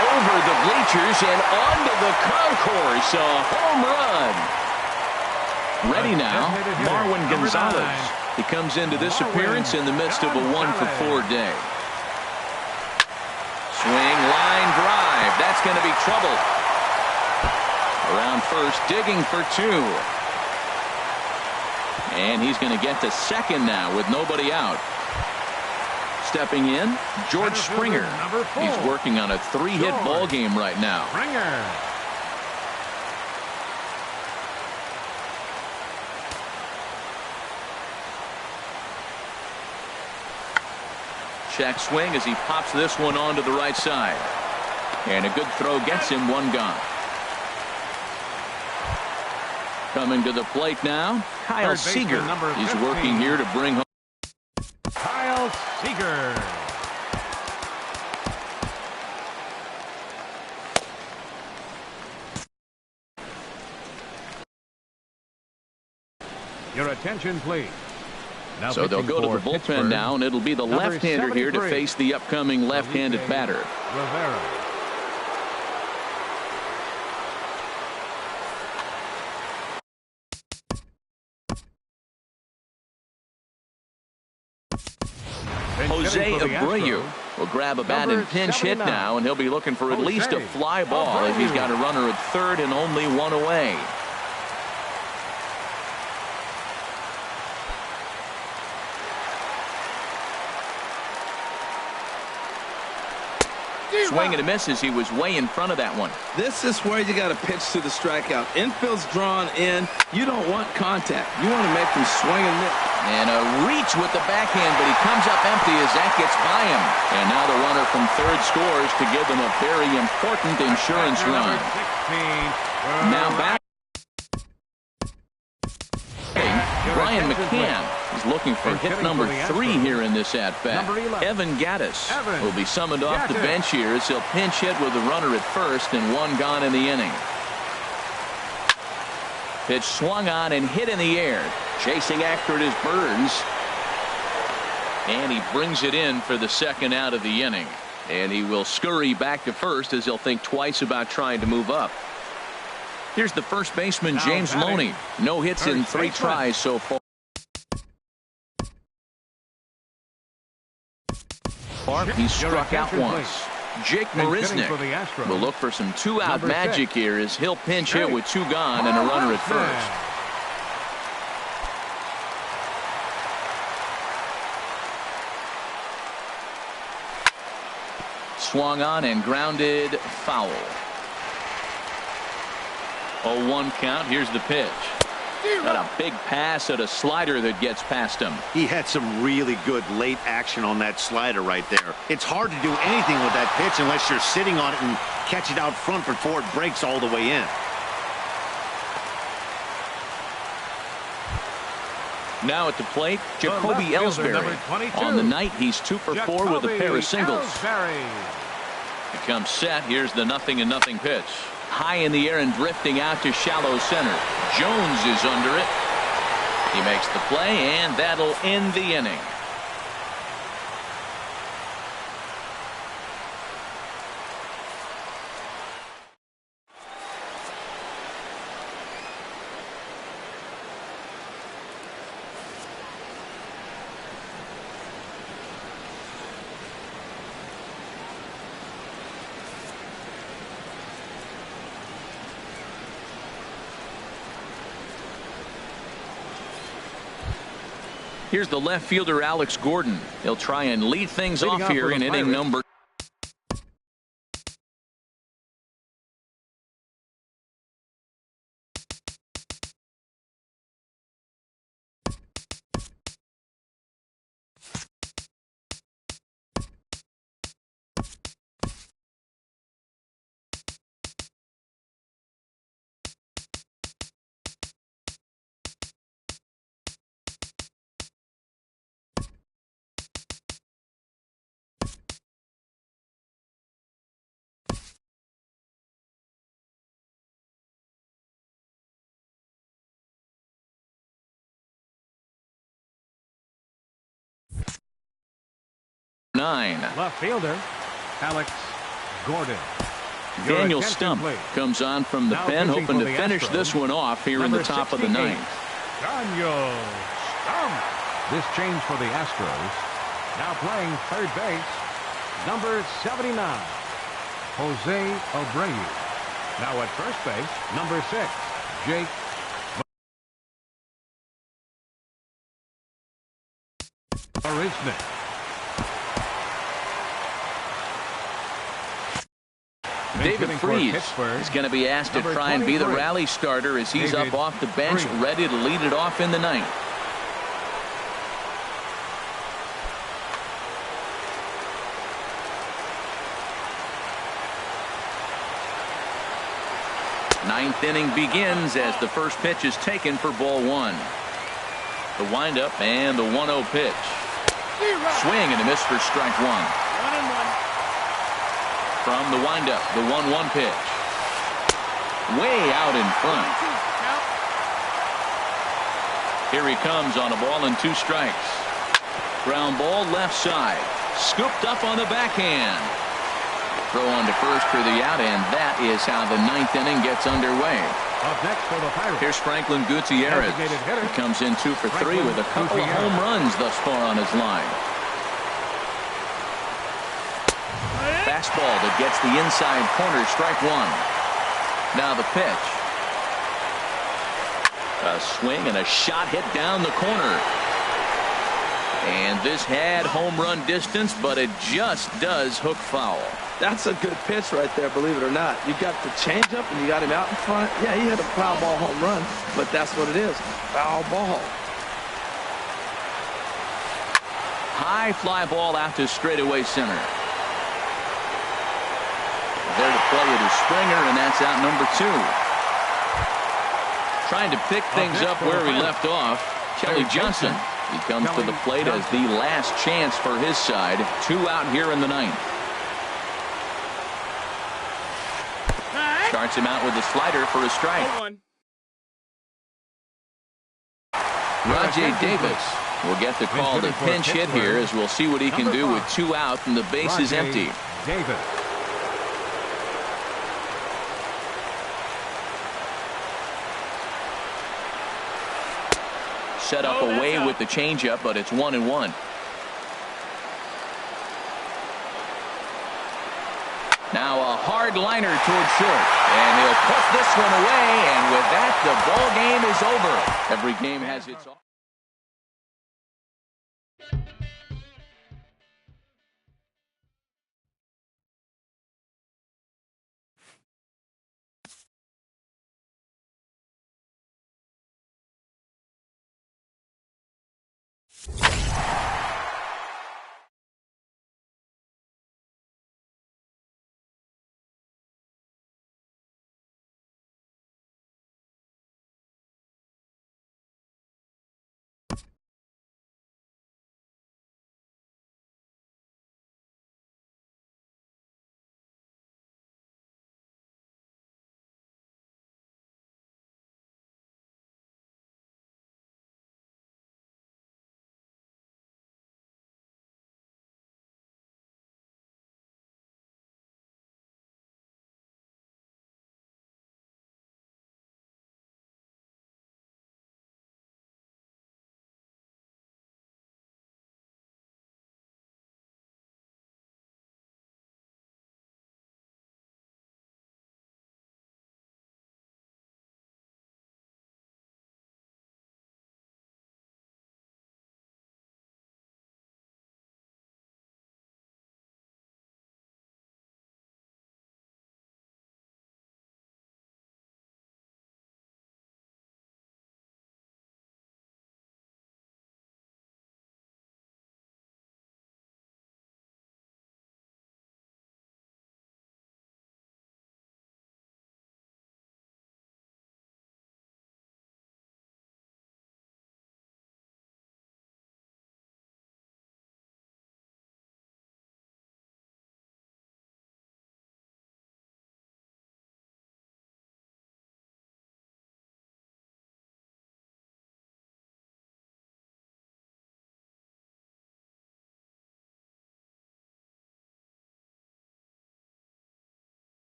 Over the bleachers and onto the concourse. A home run. Ready now, Marwin Gonzalez. He comes into this appearance in the midst of a 1 for 4 day. Swing, line drive. That's going to be trouble. Around first, digging for 2. And he's going to get to second now with nobody out. Stepping in, George Springer. He's working on a 3-hit ball game right now. Springer. Check swing as he pops this one onto the right side. And a good throw gets him 1 gone. Coming to the plate now, Kyle Seager. He's working here to bring home. Kyle Seager. Your attention, please. Now so they'll go to the bullpen now, and it'll be the left-hander here to face the upcoming left-handed batter. Rivera. Jose Abreu will grab a bat and pinch hit now, and he'll be looking for at least a fly ball as he's got a runner at third and only 1 away. Swing and a miss as he was way in front of that one. This is where you got to pitch to the strikeout. Infield's drawn in. You don't want contact. You want to make them swing and miss. And a reach with the backhand, but he comes up empty as that gets by him. And now the runner from third scores to give them a very important insurance run. Now back. Brian McCann is looking for hit number 3 here in this at-bat. Evan Gattis will be summoned off the bench here as he'll pinch hit with a runner at first and 1 gone in the inning. Pitch swung on and hit in the air. Chasing after it is Burns. And he brings it in for the second out of the inning. And he will scurry back to first as he'll think twice about trying to move up. Here's the first baseman, James Loney. No hits in 3 tries so far. He struck out once. Jake Marisnick will look for some 2-out magic here as he'll pinch hit with 2 gone and a runner at first. Swung on and grounded foul. 0-1 count. Here's the pitch. Got a big pass at a slider that gets past him. He had some really good late action on that slider right there. It's hard to do anything with that pitch unless you're sitting on it and catch it out front before it breaks all the way in. Now at the plate, Jacoby Ellsbury. On the night, he's 2 for 4 with a pair of singles. He comes set. Here's the 0-0 pitch. High in the air and drifting out to shallow center. Jones is under it. He makes the play, and that'll end the inning. Here's the left fielder, Alex Gordon. He'll try and lead things Leading off here in inning number. Nine. Left fielder, Alex Gordon. Daniel Stump comes on from the pen, hoping to finish this one off here in the top of the ninth. Daniel Stump. This change for the Astros. Now playing third base, number 79, Jose Abreu. Now at first base, number 6, Jake Marisnik. David Freese is going to be asked to try and be the rally starter as he's up off the bench, ready to lead it off in the ninth. Ninth inning begins as the first pitch is taken for ball one. The windup and the 1-0 pitch. Swing and a miss for strike one. From the windup, the 1-1 pitch. Way out in front. Here he comes on a ball and 2 strikes. Ground ball left side. Scooped up on the backhand. Throw on to first for the out, and that is how the ninth inning gets underway. Up next for the Pirates. Here's Franklin Gutierrez. He comes in 2 for 3 with a couple of home runs thus far on his line. Fastball that gets the inside corner, strike one. Now the pitch. A swing and a shot hit down the corner. And this had home run distance, but it just does hook foul. That's a good pitch right there, believe it or not. You got the changeup and you got him out in front. Yeah, he had a foul ball home run, but that's what it is. Foul ball. High fly ball out to straightaway center. There to play it is Springer, and that's out number 2. Trying to pick things up where he left off, Kelly Johnson. He comes to the plate as the last chance for his side. 2 out here in the ninth. Starts him out with a slider for a strike. Rajay Davis will get the call to pinch hit here, as we'll see what he can do with 2 out and the base is empty. Davis. Set up away with the changeup, but it's 1-1. Now a hard liner toward short, and he'll put this one away, and with that, the ball game is over. Every game has its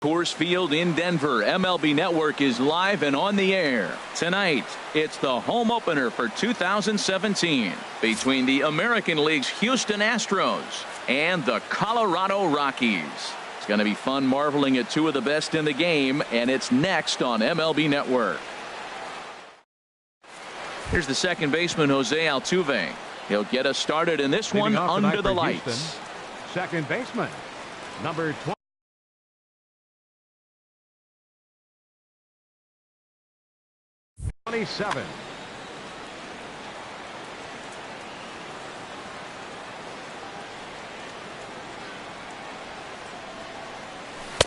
Coors Field in Denver. MLB Network is live and on the air. Tonight, it's the home opener for 2017 between the American League's Houston Astros and the Colorado Rockies. It's going to be fun marveling at two of the best in the game, and it's next on MLB Network. Here's the second baseman, Jose Altuve. He'll get us started in this one under the lights. Houston, second baseman, number 27.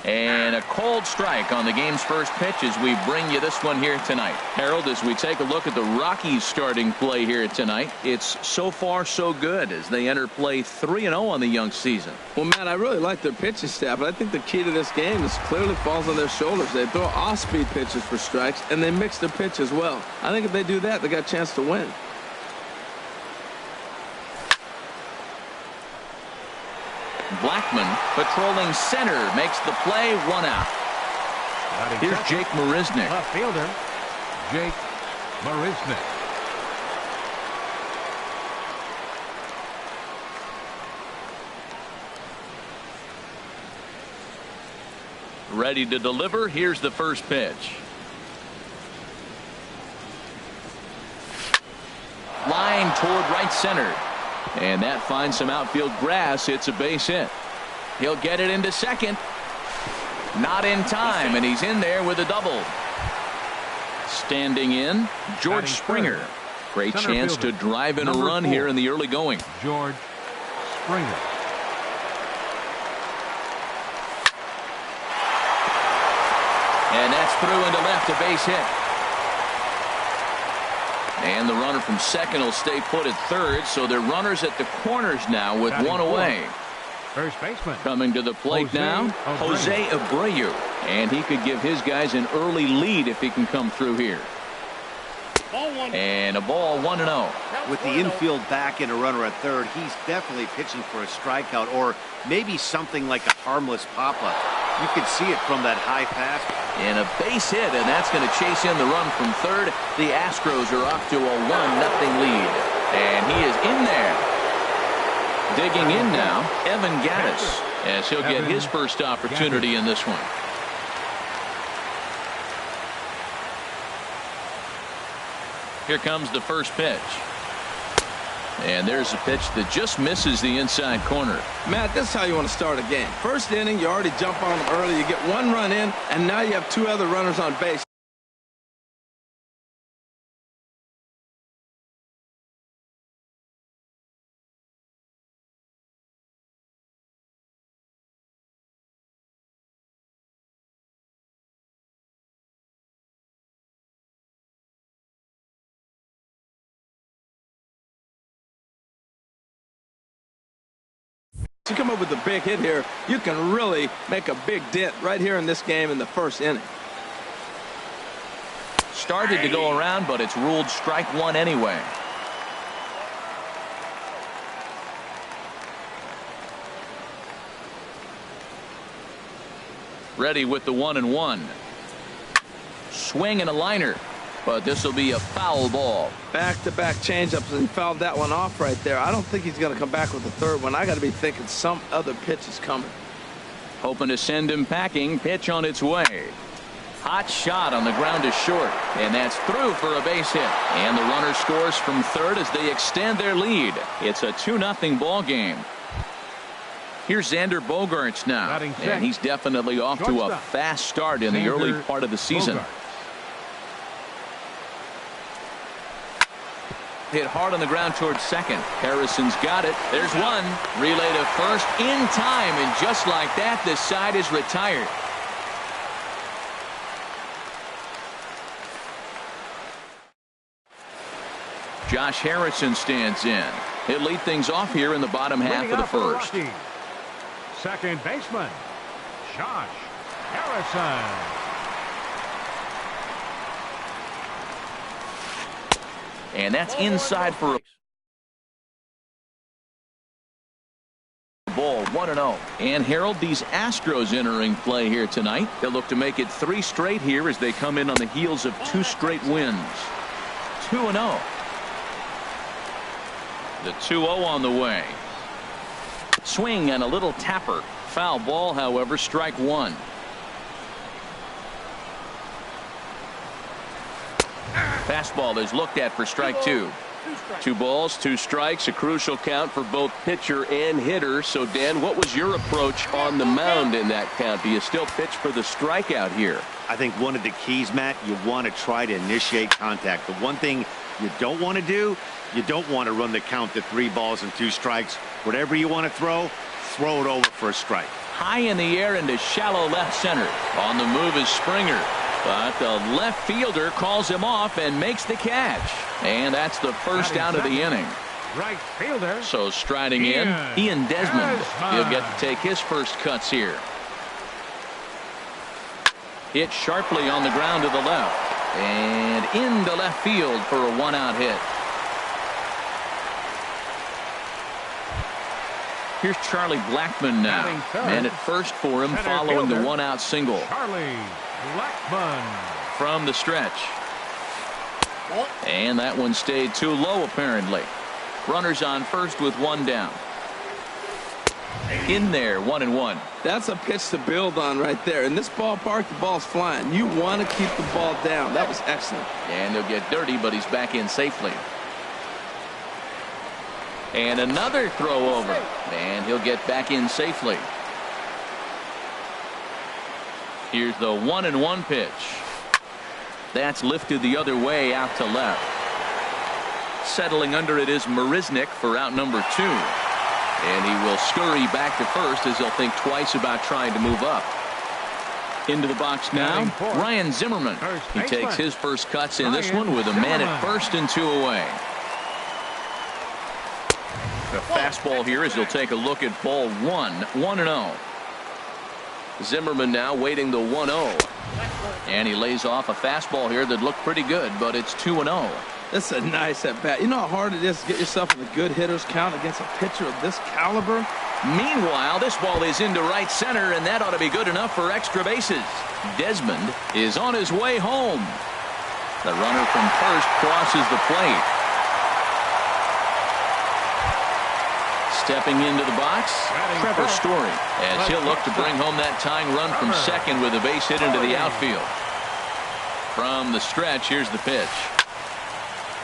And a cold strike on the game's first pitch as we bring you this one here tonight. Harold, as we take a look at the Rockies starting play here tonight, it's so far so good as they enter play 3-0 on the young season. Well, Matt, I really like their pitching staff, but I think the key to this game is clearly falls on their shoulders. They throw off-speed pitches for strikes, and they mix their pitch as well. I think if they do that, they got a chance to win. Blackman patrolling center makes the play, 1 out. Here's Jake Marisnick. Left fielder, Jake Marisnick. Ready to deliver. Here's the first pitch. Line toward right center. And that finds some outfield grass. It's a base hit. He'll get it into second. Not in time, and he's in there with a double. Standing in, George Springer. Great chance to drive in a run here in the early going. George Springer. And that's through into left, a base hit. And the runner from second will stay put at third, so they're runners at the corners now with one away. First baseman. Coming to the plate now, Jose Abreu. And he could give his guys an early lead if he can come through here. And a ball, 1-0. With the infield back and a runner at third, he's definitely pitching for a strikeout or maybe something like a harmless pop-up. You could see it from that high fastball. And a base hit, and that's going to chase in the run from third. The Astros are off to a 1-0 lead. And he is in there. Digging in now, Evan Gattis, as he'll get his first opportunity in this one. Here comes the first pitch. And there's a pitch that just misses the inside corner. Matt, this is how you want to start a game. First inning, you already jump on them early. You get one run in, and now you have two other runners on base. To come up with a big hit here, you can really make a big dent right here in this game in the first inning. Started to go around, but it's ruled strike one anyway. Ready with the 1-1. Swing and a liner. But this will be a foul ball. Back-to-back changeups, and he fouled that one off right there. I don't think he's going to come back with the third one. I got to be thinking some other pitch is coming. Hoping to send him packing. Pitch on its way. Hot shot on the ground is short, and that's through for a base hit. And the runner scores from third as they extend their lead. It's a 2-0 ball game. Here's Xander Bogaerts now, and he's definitely off to a fast start in the early part of the season. Hit hard on the ground towards second. Harrison's got it. There's one. Relay to first in time, and just like that, this side is retired. Josh Harrison stands in. He'll lead things off here in the bottom half of the first. Second baseman, Josh Harrison. And that's inside for a ball, 1-0. And Harold, these Astros entering play here tonight. They'll look to make it 3 straight here as they come in on the heels of 2 straight wins. 2-0. The 2-0 on the way. Swing and a little tapper. Foul ball, however, strike 1. Fastball is looked at for strike 2. 2 balls, 2 strikes, a crucial count for both pitcher and hitter. So, Dan, what was your approach on the mound in that count? Do you still pitch for the strikeout here? I think one of the keys, Matt, you want to try to initiate contact. The one thing you don't want to do, you don't want to run the count to 3 balls and 2 strikes. Whatever you want to throw it over for a strike. High in the air into shallow left center. On the move is Springer. But the left fielder calls him off and makes the catch. And that's the first out of the inning. Right fielder. So striding in, Ian Desmond. He'll get to take his first cuts here. Hit sharply on the ground to the left. And into left field for a 1-out hit. Here's Charlie Blackmon now. And at first for him following the 1-out single. Charlie Blackmon. From the stretch. And that one stayed too low apparently. Runners on first with 1 down. In there, 1-1. That's a pitch to build on right there. In this ballpark, the ball's flying. You want to keep the ball down. That was excellent. And he'll get dirty, but he's back in safely. And another throw over. And he'll get back in safely. Here's the 1-1 pitch. That's lifted the other way out to left. Settling under it is Marisnick for out number 2. And he will scurry back to first as he'll think twice about trying to move up. Into the box now, Ryan Zimmerman. He takes his first cuts in this one with a man at first and 2 away. The fastball here as he'll take a look at ball 1, 1-0. Zimmerman now waiting the 1-0. And he lays off a fastball here that looked pretty good, but it's 2-0. That's a nice at bat. You know how hard it is to get yourself in a good hitter's count against a pitcher of this caliber? Meanwhile, this ball is into right center, and that ought to be good enough for extra bases. Desmond is on his way home. The runner from first crosses the plate. Stepping into the box, Trevor Story, as he'll look to bring home that tying run from second with a base hit into the outfield. From the stretch, here's the pitch.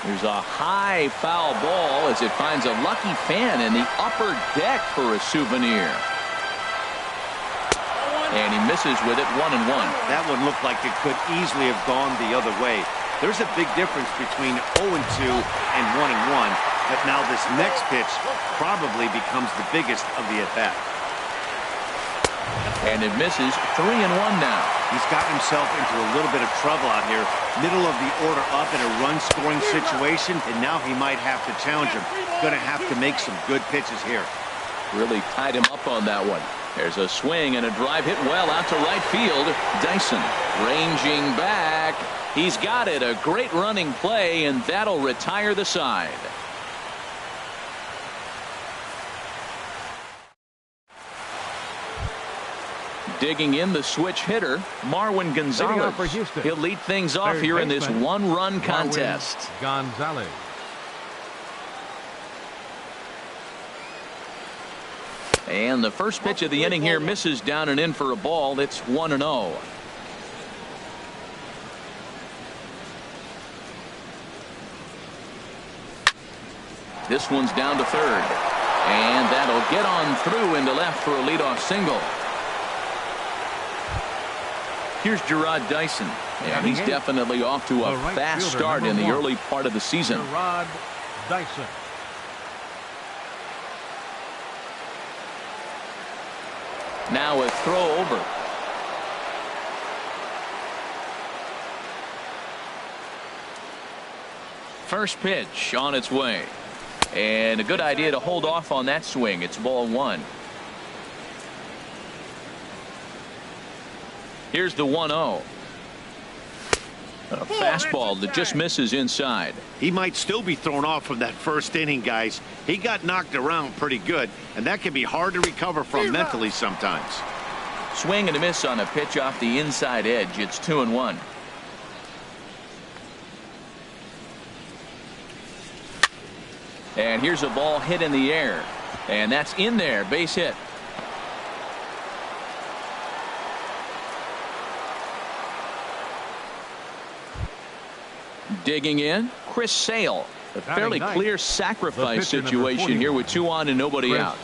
There's a high foul ball as it finds a lucky fan in the upper deck for a souvenir. And he misses with it 1-1. That one looked like it could easily have gone the other way. There's a big difference between 0-2 and 1-1. But now this next pitch probably becomes the biggest of the at-bat. And it misses 3-1 now. He's got himself into a little bit of trouble out here. Middle of the order up in a run-scoring situation, and now he might have to challenge him. Going to have to make some good pitches here. Really tied him up on that one. There's a swing and a drive hit well out to right field. Dyson ranging back. He's got it. A great running play, and that'll retire the side. Digging in the switch hitter, Marwin Gonzalez. He'll lead things off here in this 1-run contest. Gonzalez. And the first pitch of the inning here misses down and in for a ball. It's 1-0. This one's down to third. And that'll get on through into left for a leadoff single. Here's Gerard Dyson, and he's definitely off to a fast start in the early part of the season. Gerard Dyson. Now a throw over. First pitch on its way. And a good idea to hold off on that swing. It's ball 1. Here's the 1-0. A fastball that just misses inside. He might still be thrown off from that first inning, guys. He got knocked around pretty good, and that can be hard to recover from mentally sometimes. Swing and a miss on a pitch off the inside edge. It's 2-1. And here's a ball hit in the air. And that's in there. Base hit. Digging in, Chris Sale. A fairly clear sacrifice situation here with 2 on and nobody out.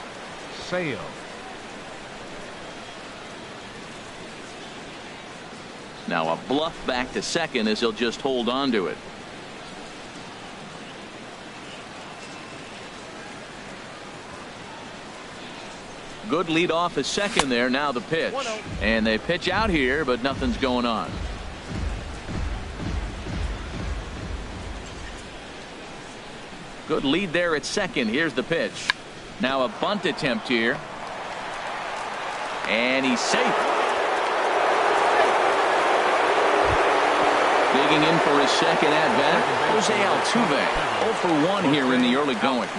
Sale. Now a bluff back to second as he'll just hold on to it. Good lead off a second there. Now the pitch. And they pitch out here, but nothing's going on. Good lead there at second. Here's the pitch. Now a bunt attempt here. And he's safe. Digging in for his second at-bat, Jose Altuve. 0 for 1 here in the early going.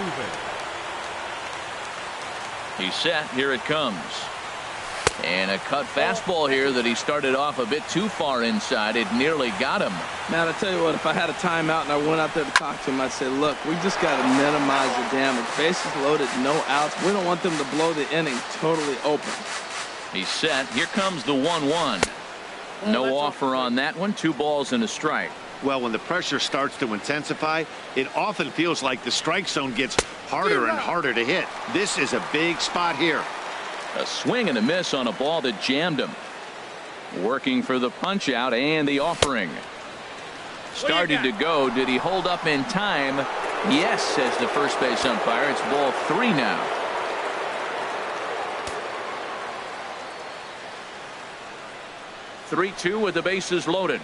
He's set. Here it comes. And a cut fastball here that he started off a bit too far inside. It nearly got him. Man, I tell you what, if I had a timeout and I went out there to talk to him, I'd say, look, we just got to minimize the damage. Bases loaded, no outs. We don't want them to blow the inning totally open. He's set. Here comes the 1-1. No offer on that one. 2 balls and a strike. Well, when the pressure starts to intensify, it often feels like the strike zone gets harder and harder to hit. This is a big spot here. A swing and a miss on a ball that jammed him. Working for the punch out and the offering. Started to go. Did he hold up in time? Yes, says the first base umpire. It's ball 3 now. (3-2) with the bases loaded.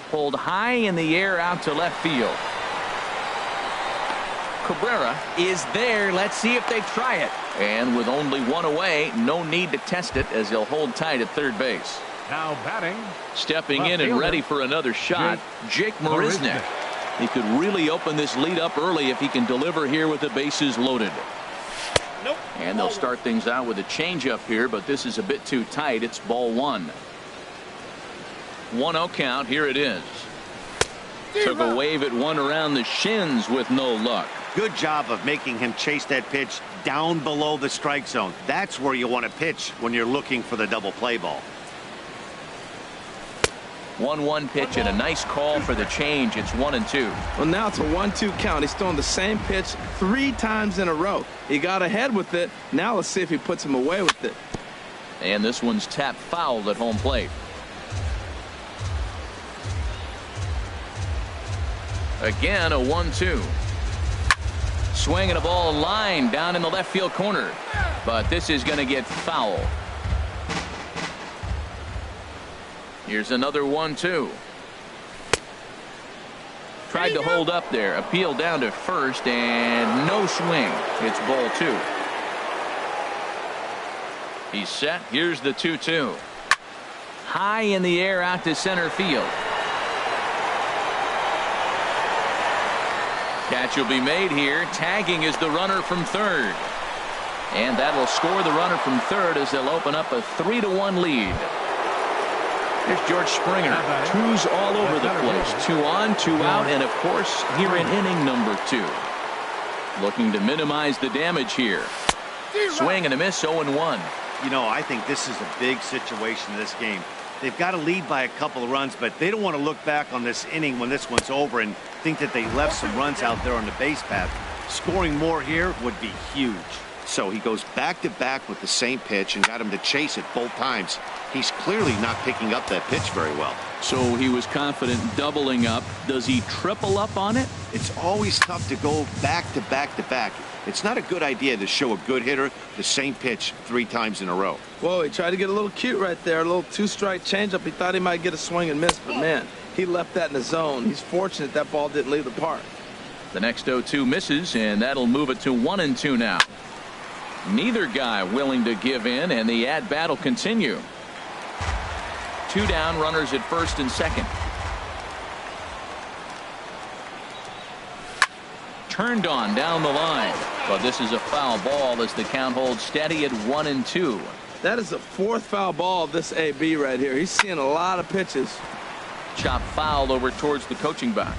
Pulled high in the air out to left field. Cabrera is there. Let's see if they try it. And with only 1 away, no need to test it as he'll hold tight at third base. Now batting. Stepping in and ready for another shot, Jake Marisnick. He could really open this lead up early if he can deliver here with the bases loaded. And they'll start things out with a changeup here, but this is a bit too tight. It's ball 1. 1-0 count. Here it is. Took a wave at one around the shins with no luck. Good job of making him chase that pitch down below the strike zone. That's where you want to pitch when you're looking for the double play ball. 1-1 pitch and a nice call for the change. It's 1-2. Well, now it's a 1-2 count. He's throwing the same pitch 3 times in a row. He got ahead with it. Now let's see if he puts him away with it. And this one's tapped foul at home plate. Again, a 1-2. Swinging a ball line down in the left field corner. But this is going to get foul. Here's another 1-2. Tried to hold up there. Appeal down to first and no swing. It's ball 2. He's set. Here's the 2-2. High in the air out to center field. Catch will be made here. Tagging is the runner from third. And that will score the runner from third as they'll open up a 3-1 lead. Here's George Springer. 2s all over the place. 2 on, 2 out, and of course here in inning number 2. Looking to minimize the damage here. Swing and a miss. 0-1. You know, I think this is a big situation in this game. They've got to lead by a couple of runs, but they don't want to look back on this inning when this one's over and think that they left some runs out there on the base path. Scoring more here would be huge. So he goes back-to-back with the same pitch and got him to chase it both times. He's clearly not picking up that pitch very well. So he was confident doubling up. Does he triple up on it? It's always tough to go back-to-back-to-back. It's not a good idea to show a good hitter the same pitch 3 times in a row. Whoa, he tried to get a little cute right there. A little 2-strike changeup. He thought he might get a swing and miss, but man, he left that in the zone. He's fortunate that ball didn't leave the park. The next 0-2 misses, and that'll move it to 1-2 now. Neither guy willing to give in, and the at-bat will continue. 2 down, runners at first and second. turned on down the line. But this is a foul ball as the count holds steady at 1-2. That is the fourth foul ball of this AB right here. He's seeing a lot of pitches. Chop foul over towards the coaching box.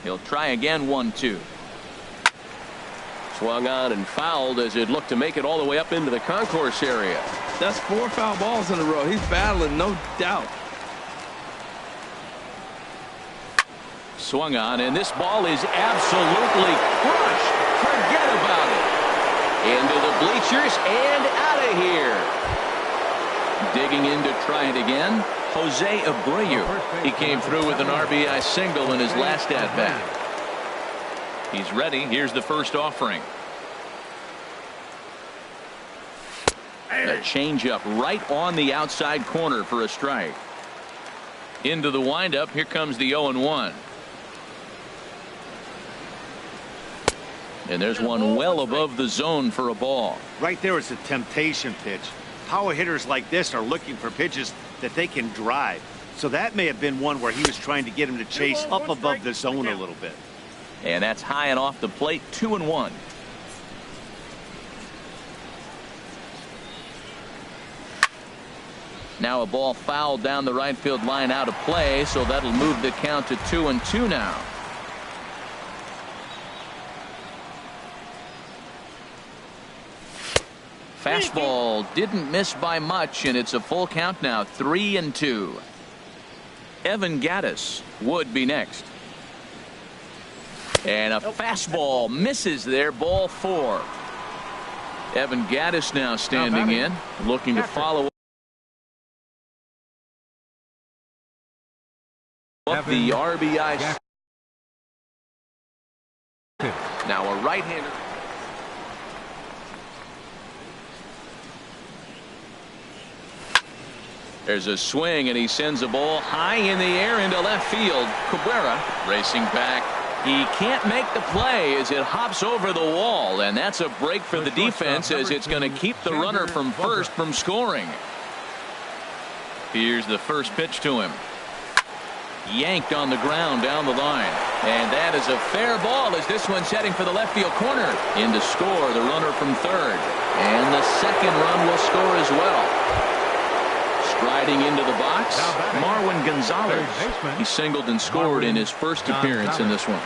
He'll try again. 1-2. Swung on and fouled as it looked to make it all the way up into the concourse area. That's 4 foul balls in a row. He's battling, no doubt. Swung on, and this ball is absolutely crushed. Forget about it. Into the bleachers and out of here. Digging in to try it again, Jose Abreu. He came through with an RBI single in his last at-bat. He's ready. Here's the first offering. A changeup right on the outside corner for a strike. Into the windup. Here comes the 0-1. And there's one well above the zone for a ball. Right there is a temptation pitch. Power hitters like this are looking for pitches that they can drive. So that may have been one where he was trying to get him to chase up above the zone a little bit. And that's high and off the plate. 2-1. Now a ball fouled down the right field line out of play, so that'll move the count to 2-2 now. Fastball didn't miss by much, and it's a full count now. 3-2. Evan Gattis would be next. And a fastball misses there. Ball 4. Evan Gattis now standing in, looking to follow up the RBI. Now a right-hander. There's a swing, and he sends a ball high in the air into left field. Cabrera racing back. He can't make the play as it hops over the wall, and that's a break for the defense as it's going to keep the runner from first from scoring. Here's the first pitch to him. Yanked on the ground down the line, and that is a fair ball as this one's heading for the left field corner. In to score the runner from third, and the second run will score as well. Striding into the box, Marwin Gonzalez. He singled and scored in his first appearance in this one.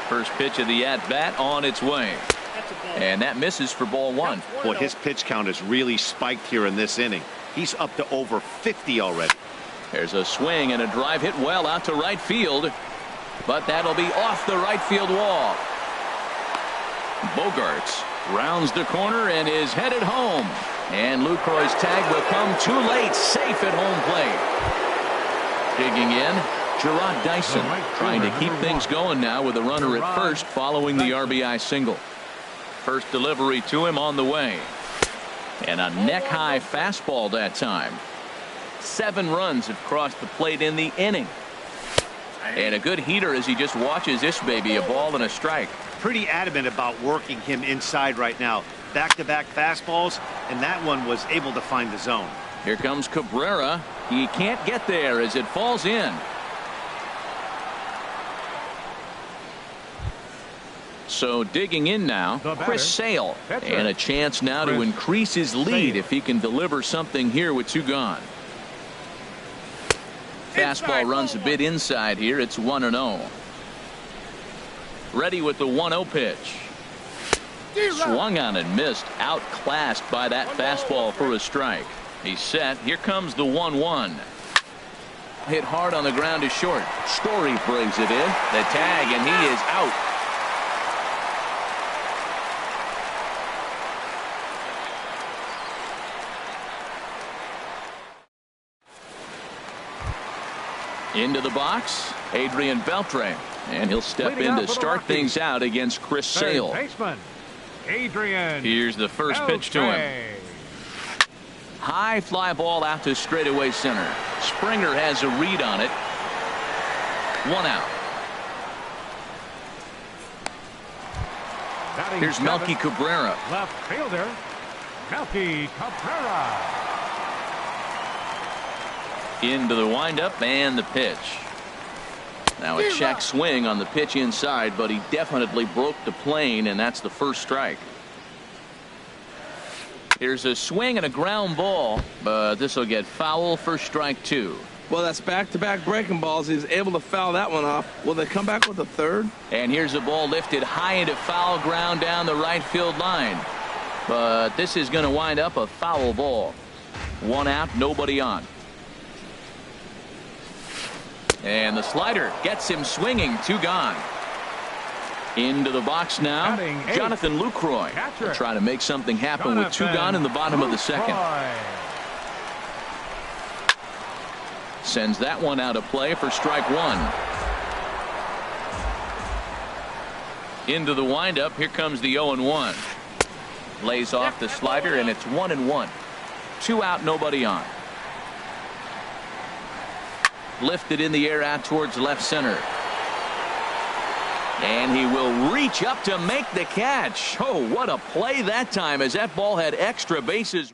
First pitch of the at-bat on its way. And that misses for ball 1. Boy, his pitch count has really spiked here in this inning. He's up to over 50 already. There's a swing and a drive hit well out to right field. But that'll be off the right field wall. Bogarts rounds the corner and is headed home. And Lucroy's tag will come too late. Safe at home plate. Digging in, Gerard Dyson trying to keep things going now with a runner at first following the RBI single. First delivery to him on the way. And a neck-high fastball that time. 7 runs have crossed the plate in the inning. And a good heater as he just watches this baby, a ball and a strike. Pretty adamant about working him inside right now. Back-to-back fastballs, and that one was able to find the zone. Here comes Cabrera. He can't get there as it falls in. So digging in now, Chris Sale. And a chance now to increase his lead if he can deliver something here with 2 gone. Fastball runs a bit inside here. It's 1-0. Ready with the 1-0 pitch. Swung on and missed. Outclassed by that fastball for a strike. He's set. Here comes the 1-1. Hit hard on the ground to short. Story brings it in. The tag, and he is out. Into the box, Adrian Beltre, and he'll step in to start things out against Chris Sale. Here's the first pitch to him. High fly ball out to straightaway center. Springer has a read on it. 1 out. Here's Melky Cabrera. Left fielder, Melky Cabrera. Into the windup and the pitch. Now a check swing on the pitch inside, but he definitely broke the plane, and that's the first strike. Here's a swing and a ground ball, but this will get foul for strike 2. Well, that's back-to-back breaking balls. He's able to foul that one off. Will they come back with a third? And here's a ball lifted high into foul ground down the right field line. But this is going to wind up a foul ball. 1 out, nobody on. And the slider gets him swinging. 2 gone. Into the box now, Jonathan Lucroy will try to make something happen with 2 gone in the bottom of the second. Sends that one out of play for strike 1. Into the windup. Here comes the 0-1. Lays off the slider, and it's 1-1. 2 out, nobody on. Lifted in the air out towards left center. And he will reach up to make the catch. Oh, what a play that time, as that ball had extra bases.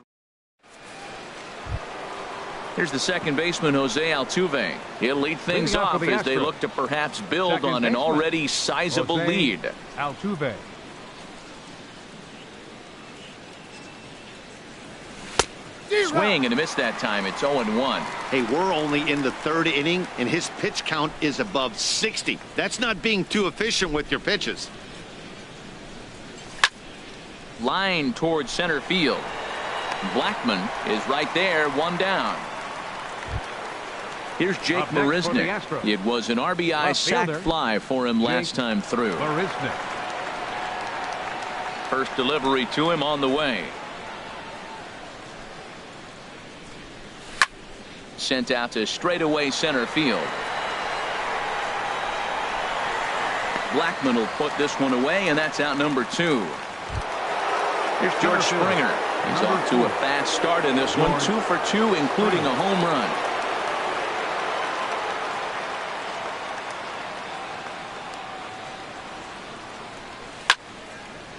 Here's the second baseman, Jose Altuve. He'll lead things off as they look to perhaps build on an already sizable lead. Altuve. Swing and a miss that time. It's 0-1. Hey, we're only in the 3rd inning, and his pitch count is above 60. That's not being too efficient with your pitches. Line towards center field. Blackman is right there, 1 down. Here's Jake Marisnick. It was an RBI sac fly for him last time through. First delivery to him on the way. Sent out to straightaway center field. Blackman will put this one away, and that's out number 2. Here's George Springer. He's off to a fast start in this one. 2 for 2, including a home run.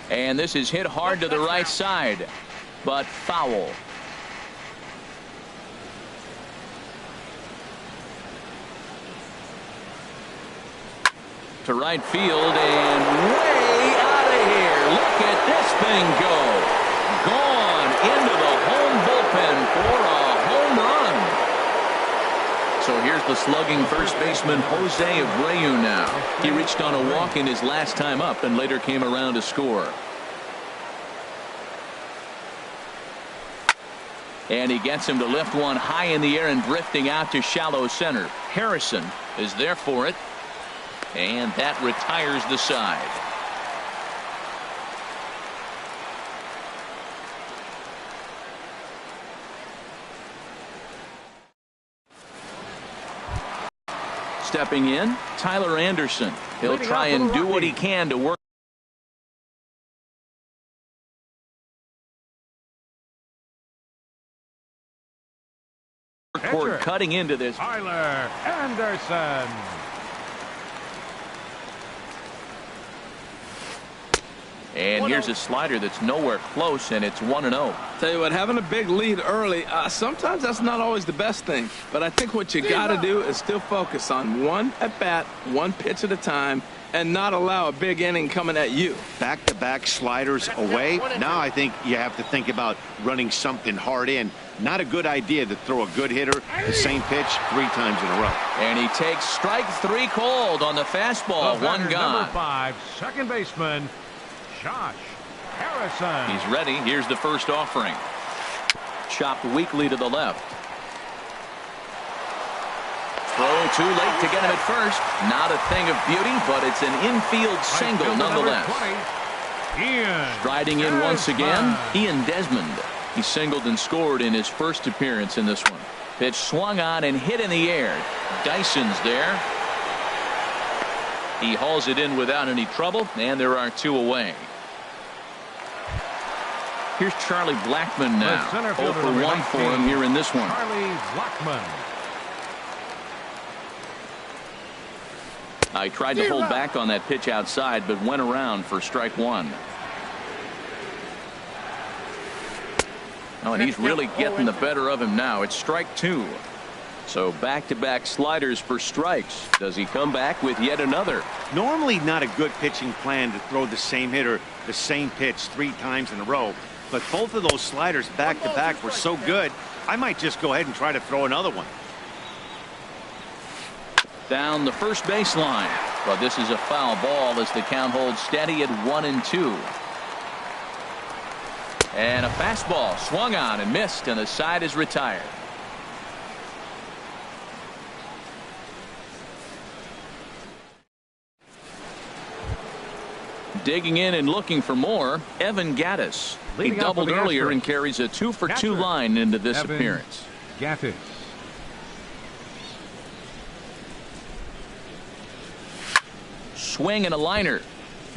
And this is hit hard to the right side, but foul. To right field and way out of here. Look at this thing go. Gone into the home bullpen for a home run. So here's the slugging first baseman Jose Abreu now. He reached on a walk in his last time up and later came around to score. And he gets him to lift one high in the air and drifting out to shallow center. Harrison is there for it. And that retires the side. Stepping in, Tyler Anderson. He'll try and do what he can to work. Court cutting into this. Tyler Anderson. And here's a slider that's nowhere close, and it's 1-0. Tell you what, having a big lead early, sometimes that's not always the best thing. But I think what you got to do is still focus on one at bat, one pitch at a time, and not allow a big inning coming at you. Back-to-back sliders away. Now I think you have to think about running something hard in. Not a good idea to throw a good hitter the same pitch 3 times in a row. And he takes strike 3 called on the fastball. 1 gone. Number 5, second baseman, Josh Harrison. He's ready. Here's the first offering. Chopped weakly to the left. Throw too late to get him at first. Not a thing of beauty, but it's an infield single nonetheless. Striding in once again, Ian Desmond. He singled and scored in his first appearance in this one. Pitch swung on and hit in the air. Dyson's there. He hauls it in without any trouble, and there are 2 away. Here's Charlie Blackman now. 0 for 1 for him here in this one. Charlie Blackman. I tried to hold back on that pitch outside, but went around for strike 1. Oh, and he's really getting the better of him now. It's strike 2. So back-to-back sliders for strikes. Does he come back with yet another? Normally not a good pitching plan to throw the same hitter the same pitch 3 times in a row. But both of those sliders back-to-back were so good, I might just go ahead and try to throw another one. Down the first baseline. But this is a foul ball as the count holds steady at 1-2. And a fastball swung on and missed, and the side is retired. Digging in and looking for more, Evan Gattis. He doubled earlier and carries a 2-for-2 line into this appearance. Gattis. Swing and a liner,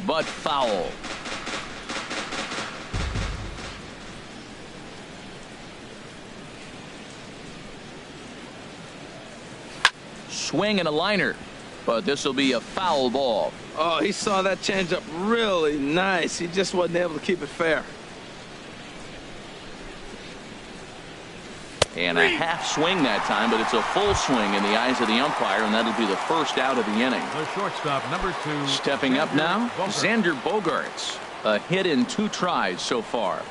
but foul. Swing and a liner, but this will be a foul ball. Oh, he saw that changeup really nice. He just wasn't able to keep it fair. And a half swing that time, but it's a full swing in the eyes of the umpire, and that'll be the first out of the inning. The shortstop, number 2. Stepping up now, Xander Bogaerts. A hit in 2 tries so far.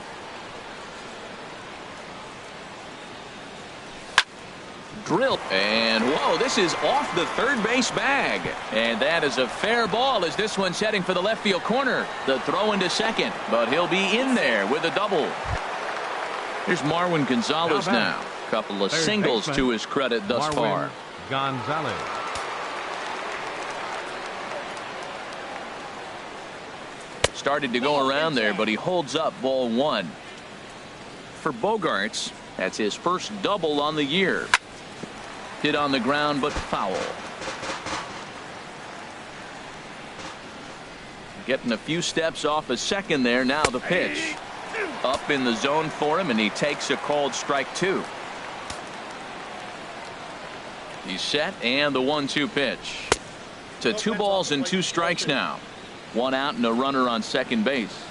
Drill, and whoa, this is off the third base bag. And that is a fair ball as this one's heading for the left field corner. The throw into second, but he'll be in there with a double. Here's Marwin Gonzalez now. Couple of singles to his credit thus far. Gonzalez. Started to go around there, but he holds up ball 1. For Bogaerts, that's his first double on the year. Hit on the ground, but foul. Getting a few steps off a second there. Now the pitch. Up in the zone for him, and he takes a called strike 2. He's set, and the 1-2 pitch. To 2 balls and 2 strikes now. 1 out and a runner on second base.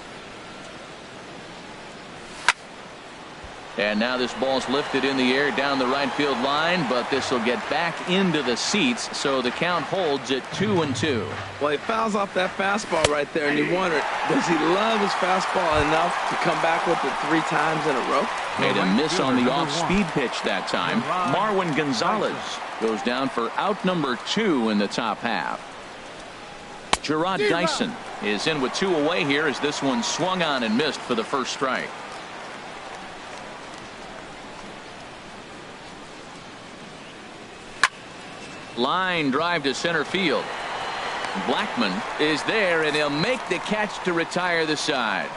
And now this ball's lifted in the air down the right field line, but this will get back into the seats, so the count holds at 2-2. Well, he fouls off that fastball right there, and you wonder, does he love his fastball enough to come back with it 3 times in a row? Made a miss on the off-speed pitch that time. Marwin Gonzalez goes down for out number 2 in the top half. Gerard Dyson is in with 2 away here as this one swung on and missed for the first strike. Line drive to center field. Blackman is there, and he'll make the catch to retire the side.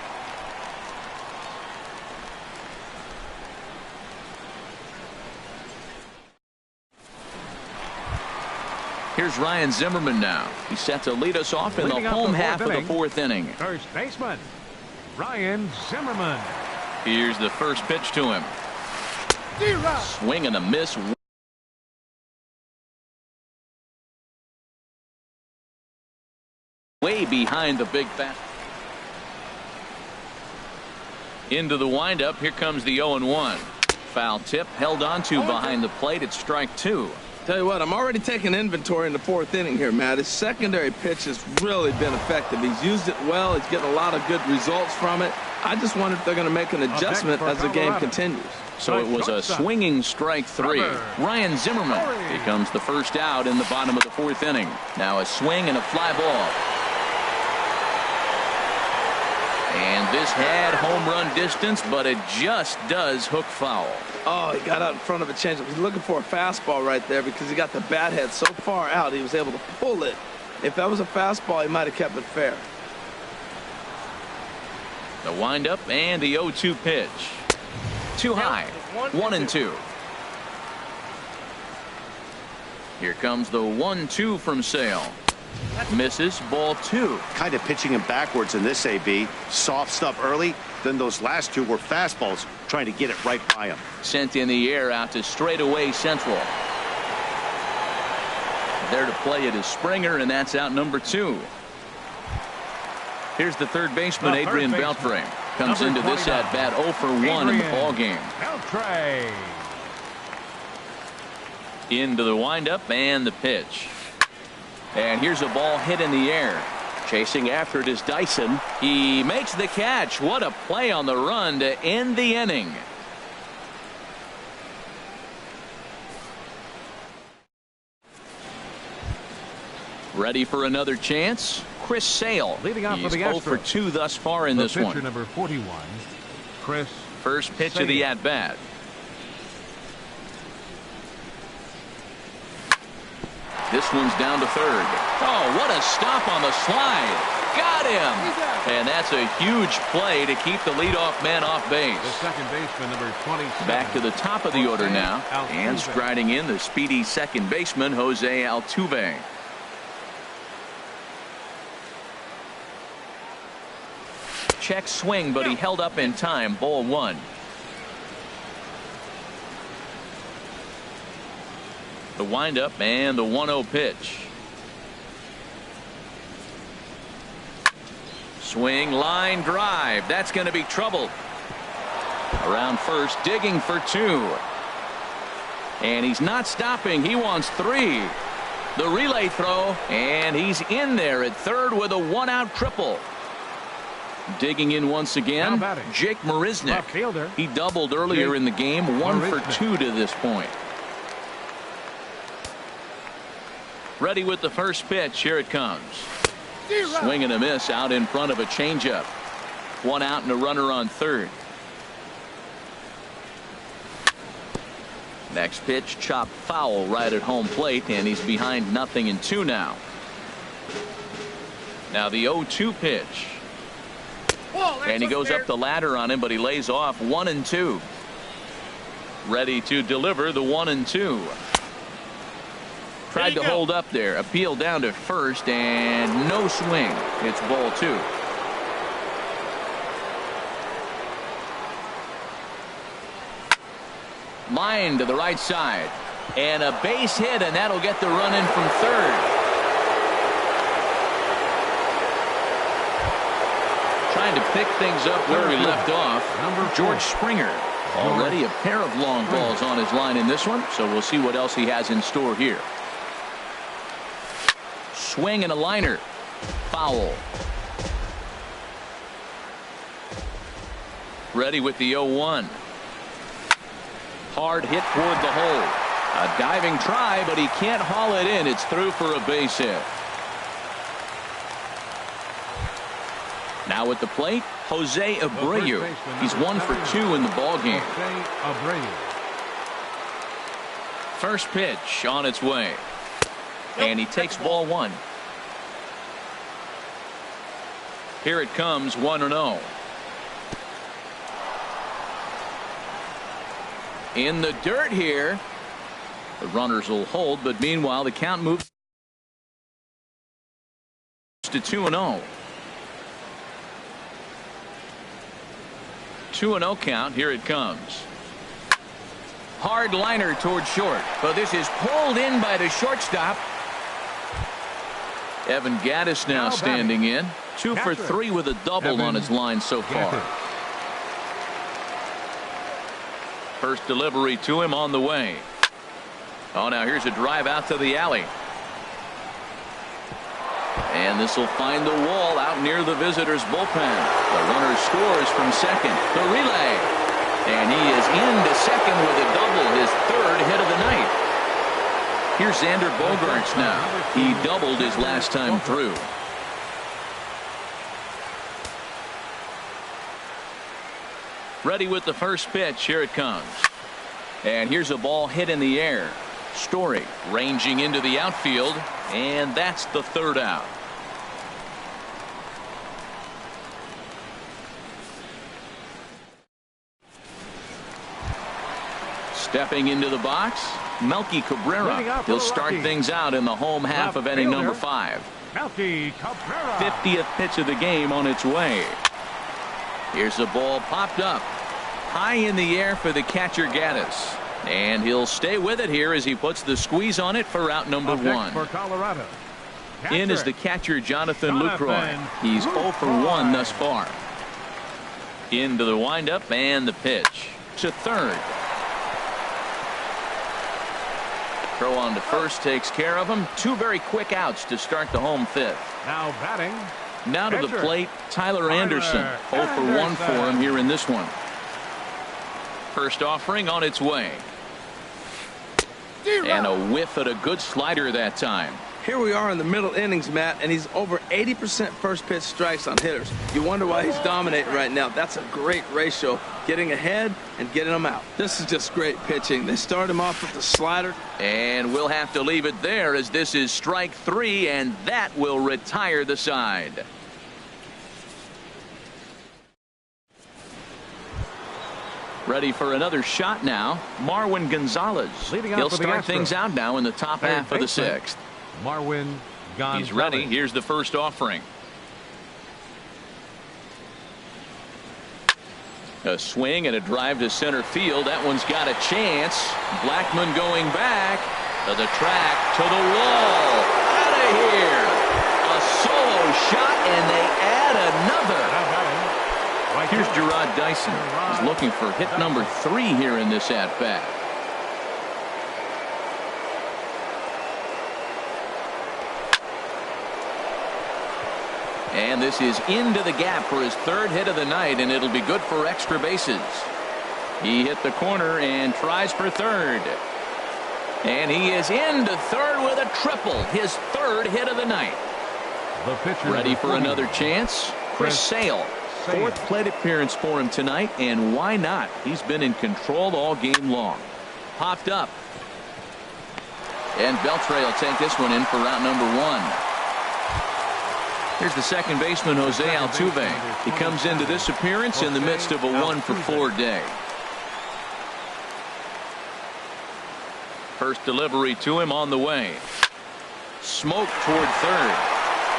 Here's Ryan Zimmerman now. He's set to lead us off in the home half of the 4th inning. First baseman, Ryan Zimmerman. Here's the first pitch to him. Swing and a miss. Way behind the big fast. Into the windup. Here comes the 0-1. Foul tip held on to behind the plate. It's strike 2. Tell you what, I'm already taking inventory in the 4th inning here, Matt. His secondary pitch has really been effective. He's used it well. He's getting a lot of good results from it. I just wonder if they're going to make an adjustment as the game continues. So it was a swinging strike 3. Ryan Zimmerman becomes the first out in the bottom of the 4th inning. Now a swing and a fly ball. And this had home run distance, but it just does hook foul. Oh, he got out in front of a changeup. He's looking for a fastball right there because he got the bat head so far out he was able to pull it. If that was a fastball, he might have kept it fair. The windup and the 0-2 pitch. Too high. 1-2. Here comes the 1-2 from Sale. Misses, ball 2. Kind of pitching him backwards in this AB. Soft stuff early, then those last 2 were fastballs, trying to get it right by him. Sent in the air out to straightaway central. There to play it is Springer, and that's out number 2. Here's the third baseman, Adrian Beltre. Comes into this at bat 0 for 1 in the ball game. Into the windup and the pitch. And here's a ball hit in the air. Chasing after it is Dyson. He makes the catch. What a play on the run to end the inning. Ready for another chance? Chris Sale. Leading off He's for the 0 Astros. for 2 thus far in this Pitcher one. number 41, Chris. First pitch Sale. of the at-bat. This one's down to third. Oh, what a stop on the slide. Got him. And that's a huge play to keep the leadoff man off base. The second baseman, number 27. Back to the top of the order now. And striding in the speedy second baseman, Jose Altuve. Check swing, but he held up in time. Ball 1. The windup and the 1-0 pitch. Swing, line drive. That's going to be trouble. Around first, digging for 2. And he's not stopping. He wants 3. The relay throw, and he's in there at third with a 1-out triple. Digging in once again, Jake Marisnick. He doubled earlier in the game. 1 for 2 to this point. Ready with the first pitch. Here it comes. Swing and a miss out in front of a changeup. 1 out and a runner on third. Next pitch, chopped foul right at home plate, and he's behind 0-2 now. Now the 0-2 pitch. And he goes up the ladder on him, but he lays off 1-2. Ready to deliver the 1-2. Tried to hold up there. Appeal down to first, and no swing. It's ball 2. Line to the right side. And a base hit, and that'll get the run in from third. Trying to pick things up where he left off. George Springer. Already a pair of long balls on his line in this one, so we'll see what else he has in store here. Swing and a liner. Foul. Ready with the 0-1. Hard hit toward the hole. A diving try, but he can't haul it in. It's through for a base hit. Now at the plate, Jose Abreu. He's 1 for 2 in the ballgame. First pitch on its way. And he takes ball 1. Here it comes, 1-0. In the dirt here. The runners will hold, but meanwhile the count moves to 2-0. 2-0 count. Here it comes. Hard liner toward short, but this is pulled in by the shortstop. Evan Gattis now standing in. 2 for 3 with a double on his line so far. First delivery to him on the way. Oh, now here's a drive out to the alley. And this will find the wall out near the visitors' bullpen. The runner scores from second. The relay. And he is into second with a double, his 3rd hit of the night. Here's Xander Bogaerts now. He doubled his last time through. Ready with the first pitch. Here it comes. And here's a ball hit in the air. Story ranging into the outfield, and that's the 3rd out. Stepping into the box, Melky Cabrera. He'll start things out in the home half of inning number 5. Melky Cabrera. 50th pitch of the game on its way. Here's the ball popped up high in the air for the catcher Gattis. And he'll stay with it here as he puts the squeeze on it for out number 1. For Colorado. In is the catcher Jonathan Lucroy. He's 0 for 1 thus far. Into the windup and the pitch to third. Throw on to first takes care of him. Two very quick outs to start the home fifth. Now batting. Now to the plate, Tyler Anderson. 0 for 1 for him here in this one. First offering on its way. And a whiff at a good slider that time. Here we are in the middle innings, Matt, and he's over 80% first pitch strikes on hitters. You wonder why he's dominating right now. That's a great ratio, getting ahead and getting them out. This is just great pitching. They start him off with the slider. And we'll have to leave it there as this is strike 3, and that will retire the side. Ready for another shot now, Marwin Gonzalez. He'll start things out now in the top half of the 6th. Marwin Gonzalez. He's ready. Here's the first offering. A swing and a drive to center field. That one's got a chance. Blackmon going back to the track, to the wall. Out of here. A solo shot, and they add another. Here's Gerard Dyson. He's looking for hit number 3 here in this at-bat. And this is into the gap for his 3rd hit of the night, and it'll be good for extra bases. He hit the corner and tries for 3rd. And he is into 3rd with a triple, his 3rd hit of the night. The pitcher ready for another chance, Chris Sale. 4th plate appearance for him tonight, and why not? He's been in control all game long. Popped up. And Beltre will take this one in for route number 1. Here's the second baseman, Jose Altuve. He comes into this appearance in the midst of a 1 for 4 day. First delivery to him on the way. Smoke toward 3rd.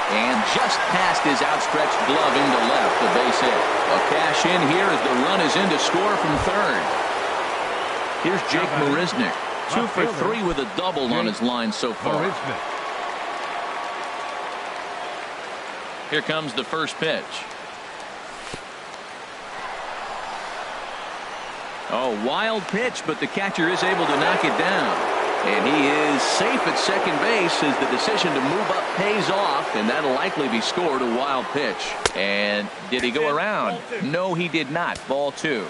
And just past his outstretched glove into left, the base hit. A cash in here as the run is in to score from 3rd. Here's Jake Marisnick. 2 for 3 with a double on his line so far. Here comes the first pitch. Oh, wild pitch, but the catcher is able to knock it down. And he is safe at second base as the decision to move up pays off, and that'll likely be scored. A wild pitch. And did he go around? No, he did not. Ball 2.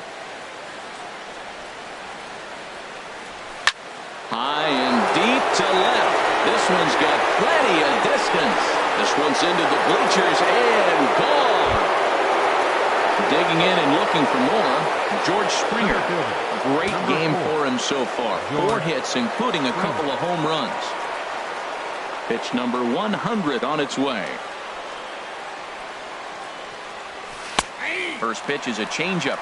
High and deep to left. This one's got plenty of distance. This one's into the bleachers and gone. Digging in and looking for more, George Springer. Great game for him so far. 4 hits, including a couple of home runs. Pitch number 100 on its way. First pitch is a changeup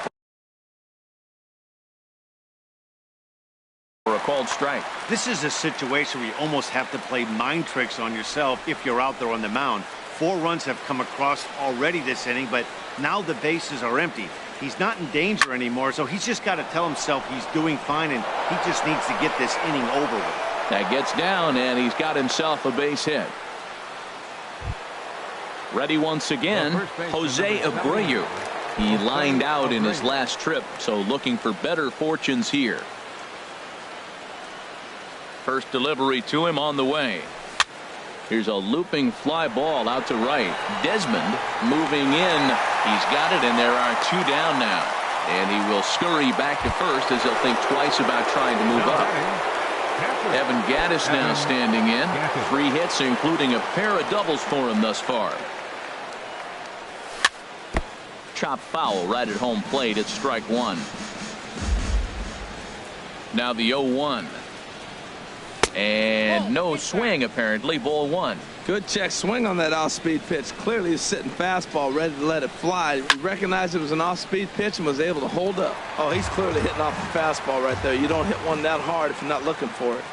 for a called strike. This is a situation where you almost have to play mind tricks on yourself if you're out there on the mound. 4 runs have come across already this inning, but now the bases are empty. He's not in danger anymore, so he's just got to tell himself he's doing fine, and he just needs to get this inning over with. That gets down, and he's got himself a base hit. Ready once again, Jose Abreu. He lined out in his last trip, so looking for better fortunes here. First delivery to him on the way. Here's a looping fly ball out to right. Desmond moving in. He's got it, and there are 2 down now. And he will scurry back to first as he'll think twice about trying to move up. Evan Gattis now standing in. 3 hits, including a pair of doubles for him thus far. Chop foul right at home plate. It's strike 1. Now the 0-1. And no swing, apparently. Ball 1. Good check swing on that off-speed pitch. Clearly he's sitting fastball, ready to let it fly. He recognized it was an off-speed pitch and was able to hold up. Oh, he's clearly hitting off a fastball right there. You don't hit one that hard if you're not looking for it.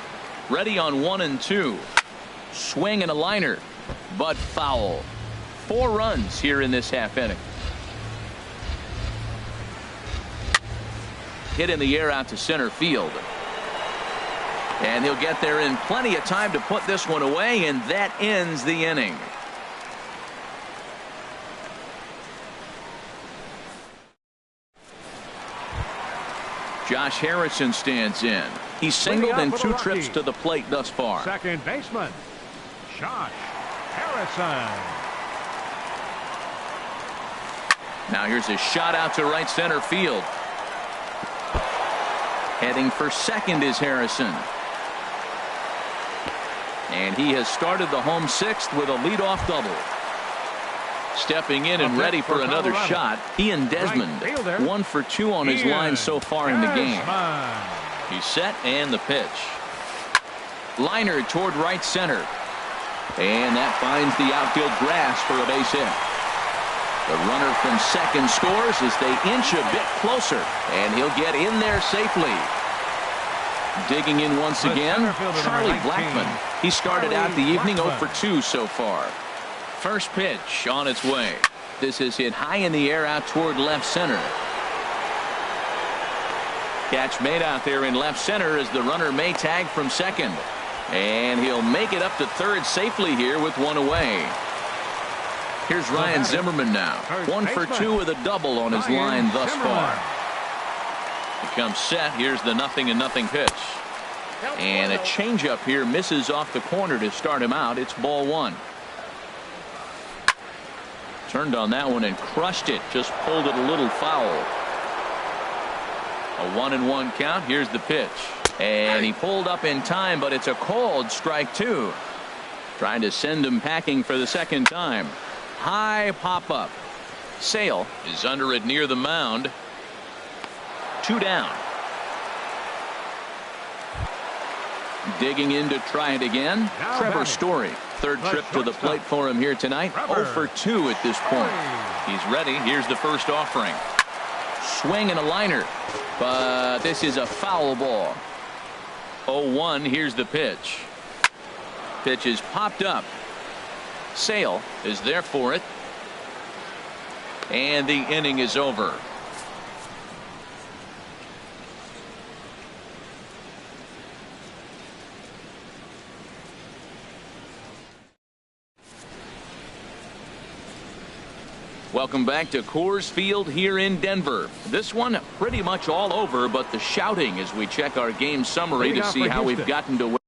Ready on 1 and 2. Swing and a liner, but foul. 4 runs here in this half inning. Hit in the air out to center field. And he'll get there in plenty of time to put this one away, and that ends the inning. Josh Harrison stands in. He's singled in 2 trips to the plate thus far. Second baseman, Josh Harrison. Now here's a shot out to right center field. Heading for second is Harrison. And he has started the home 6th with a leadoff double. Stepping in and ready for another shot, Ian Desmond. 1 for 2 on his line so far in the game. He's set and the pitch. Liner toward right center. And that finds the outfield grass for a base hit. The runner from second scores as they inch a bit closer. And he'll get in there safely. Digging in once again, Charlie Blackmon. He started out the evening 0 for 2 so far. First pitch on its way. This is hit high in the air out toward left center. Catch made out there in left center as the runner may tag from second. And he'll make it up to third safely here with 1 away. Here's Ryan Zimmerman now. 1 for 2 with a double on his line thus far. He comes set. Here's the 0-0 pitch. And a changeup here misses off the corner to start him out. It's ball 1. Turned on that one and crushed it. Just pulled it a little foul. A 1-1 count. Here's the pitch. And he pulled up in time, but it's a called strike 2. Trying to send him packing for the second time. High pop up. Sale is under it near the mound. 2 down. Digging in to try it again. Trevor Story. Third trip to the plate for him here tonight. 0 for 2 at this point. He's ready. Here's the first offering. Swing and a liner. But this is a foul ball. 0-1. Here's the pitch. Pitch is popped up. Sale is there for it. And the inning is over. Welcome back to Coors Field here in Denver. This one pretty much all over, but the shouting as we check our game summary to see how we've gotten to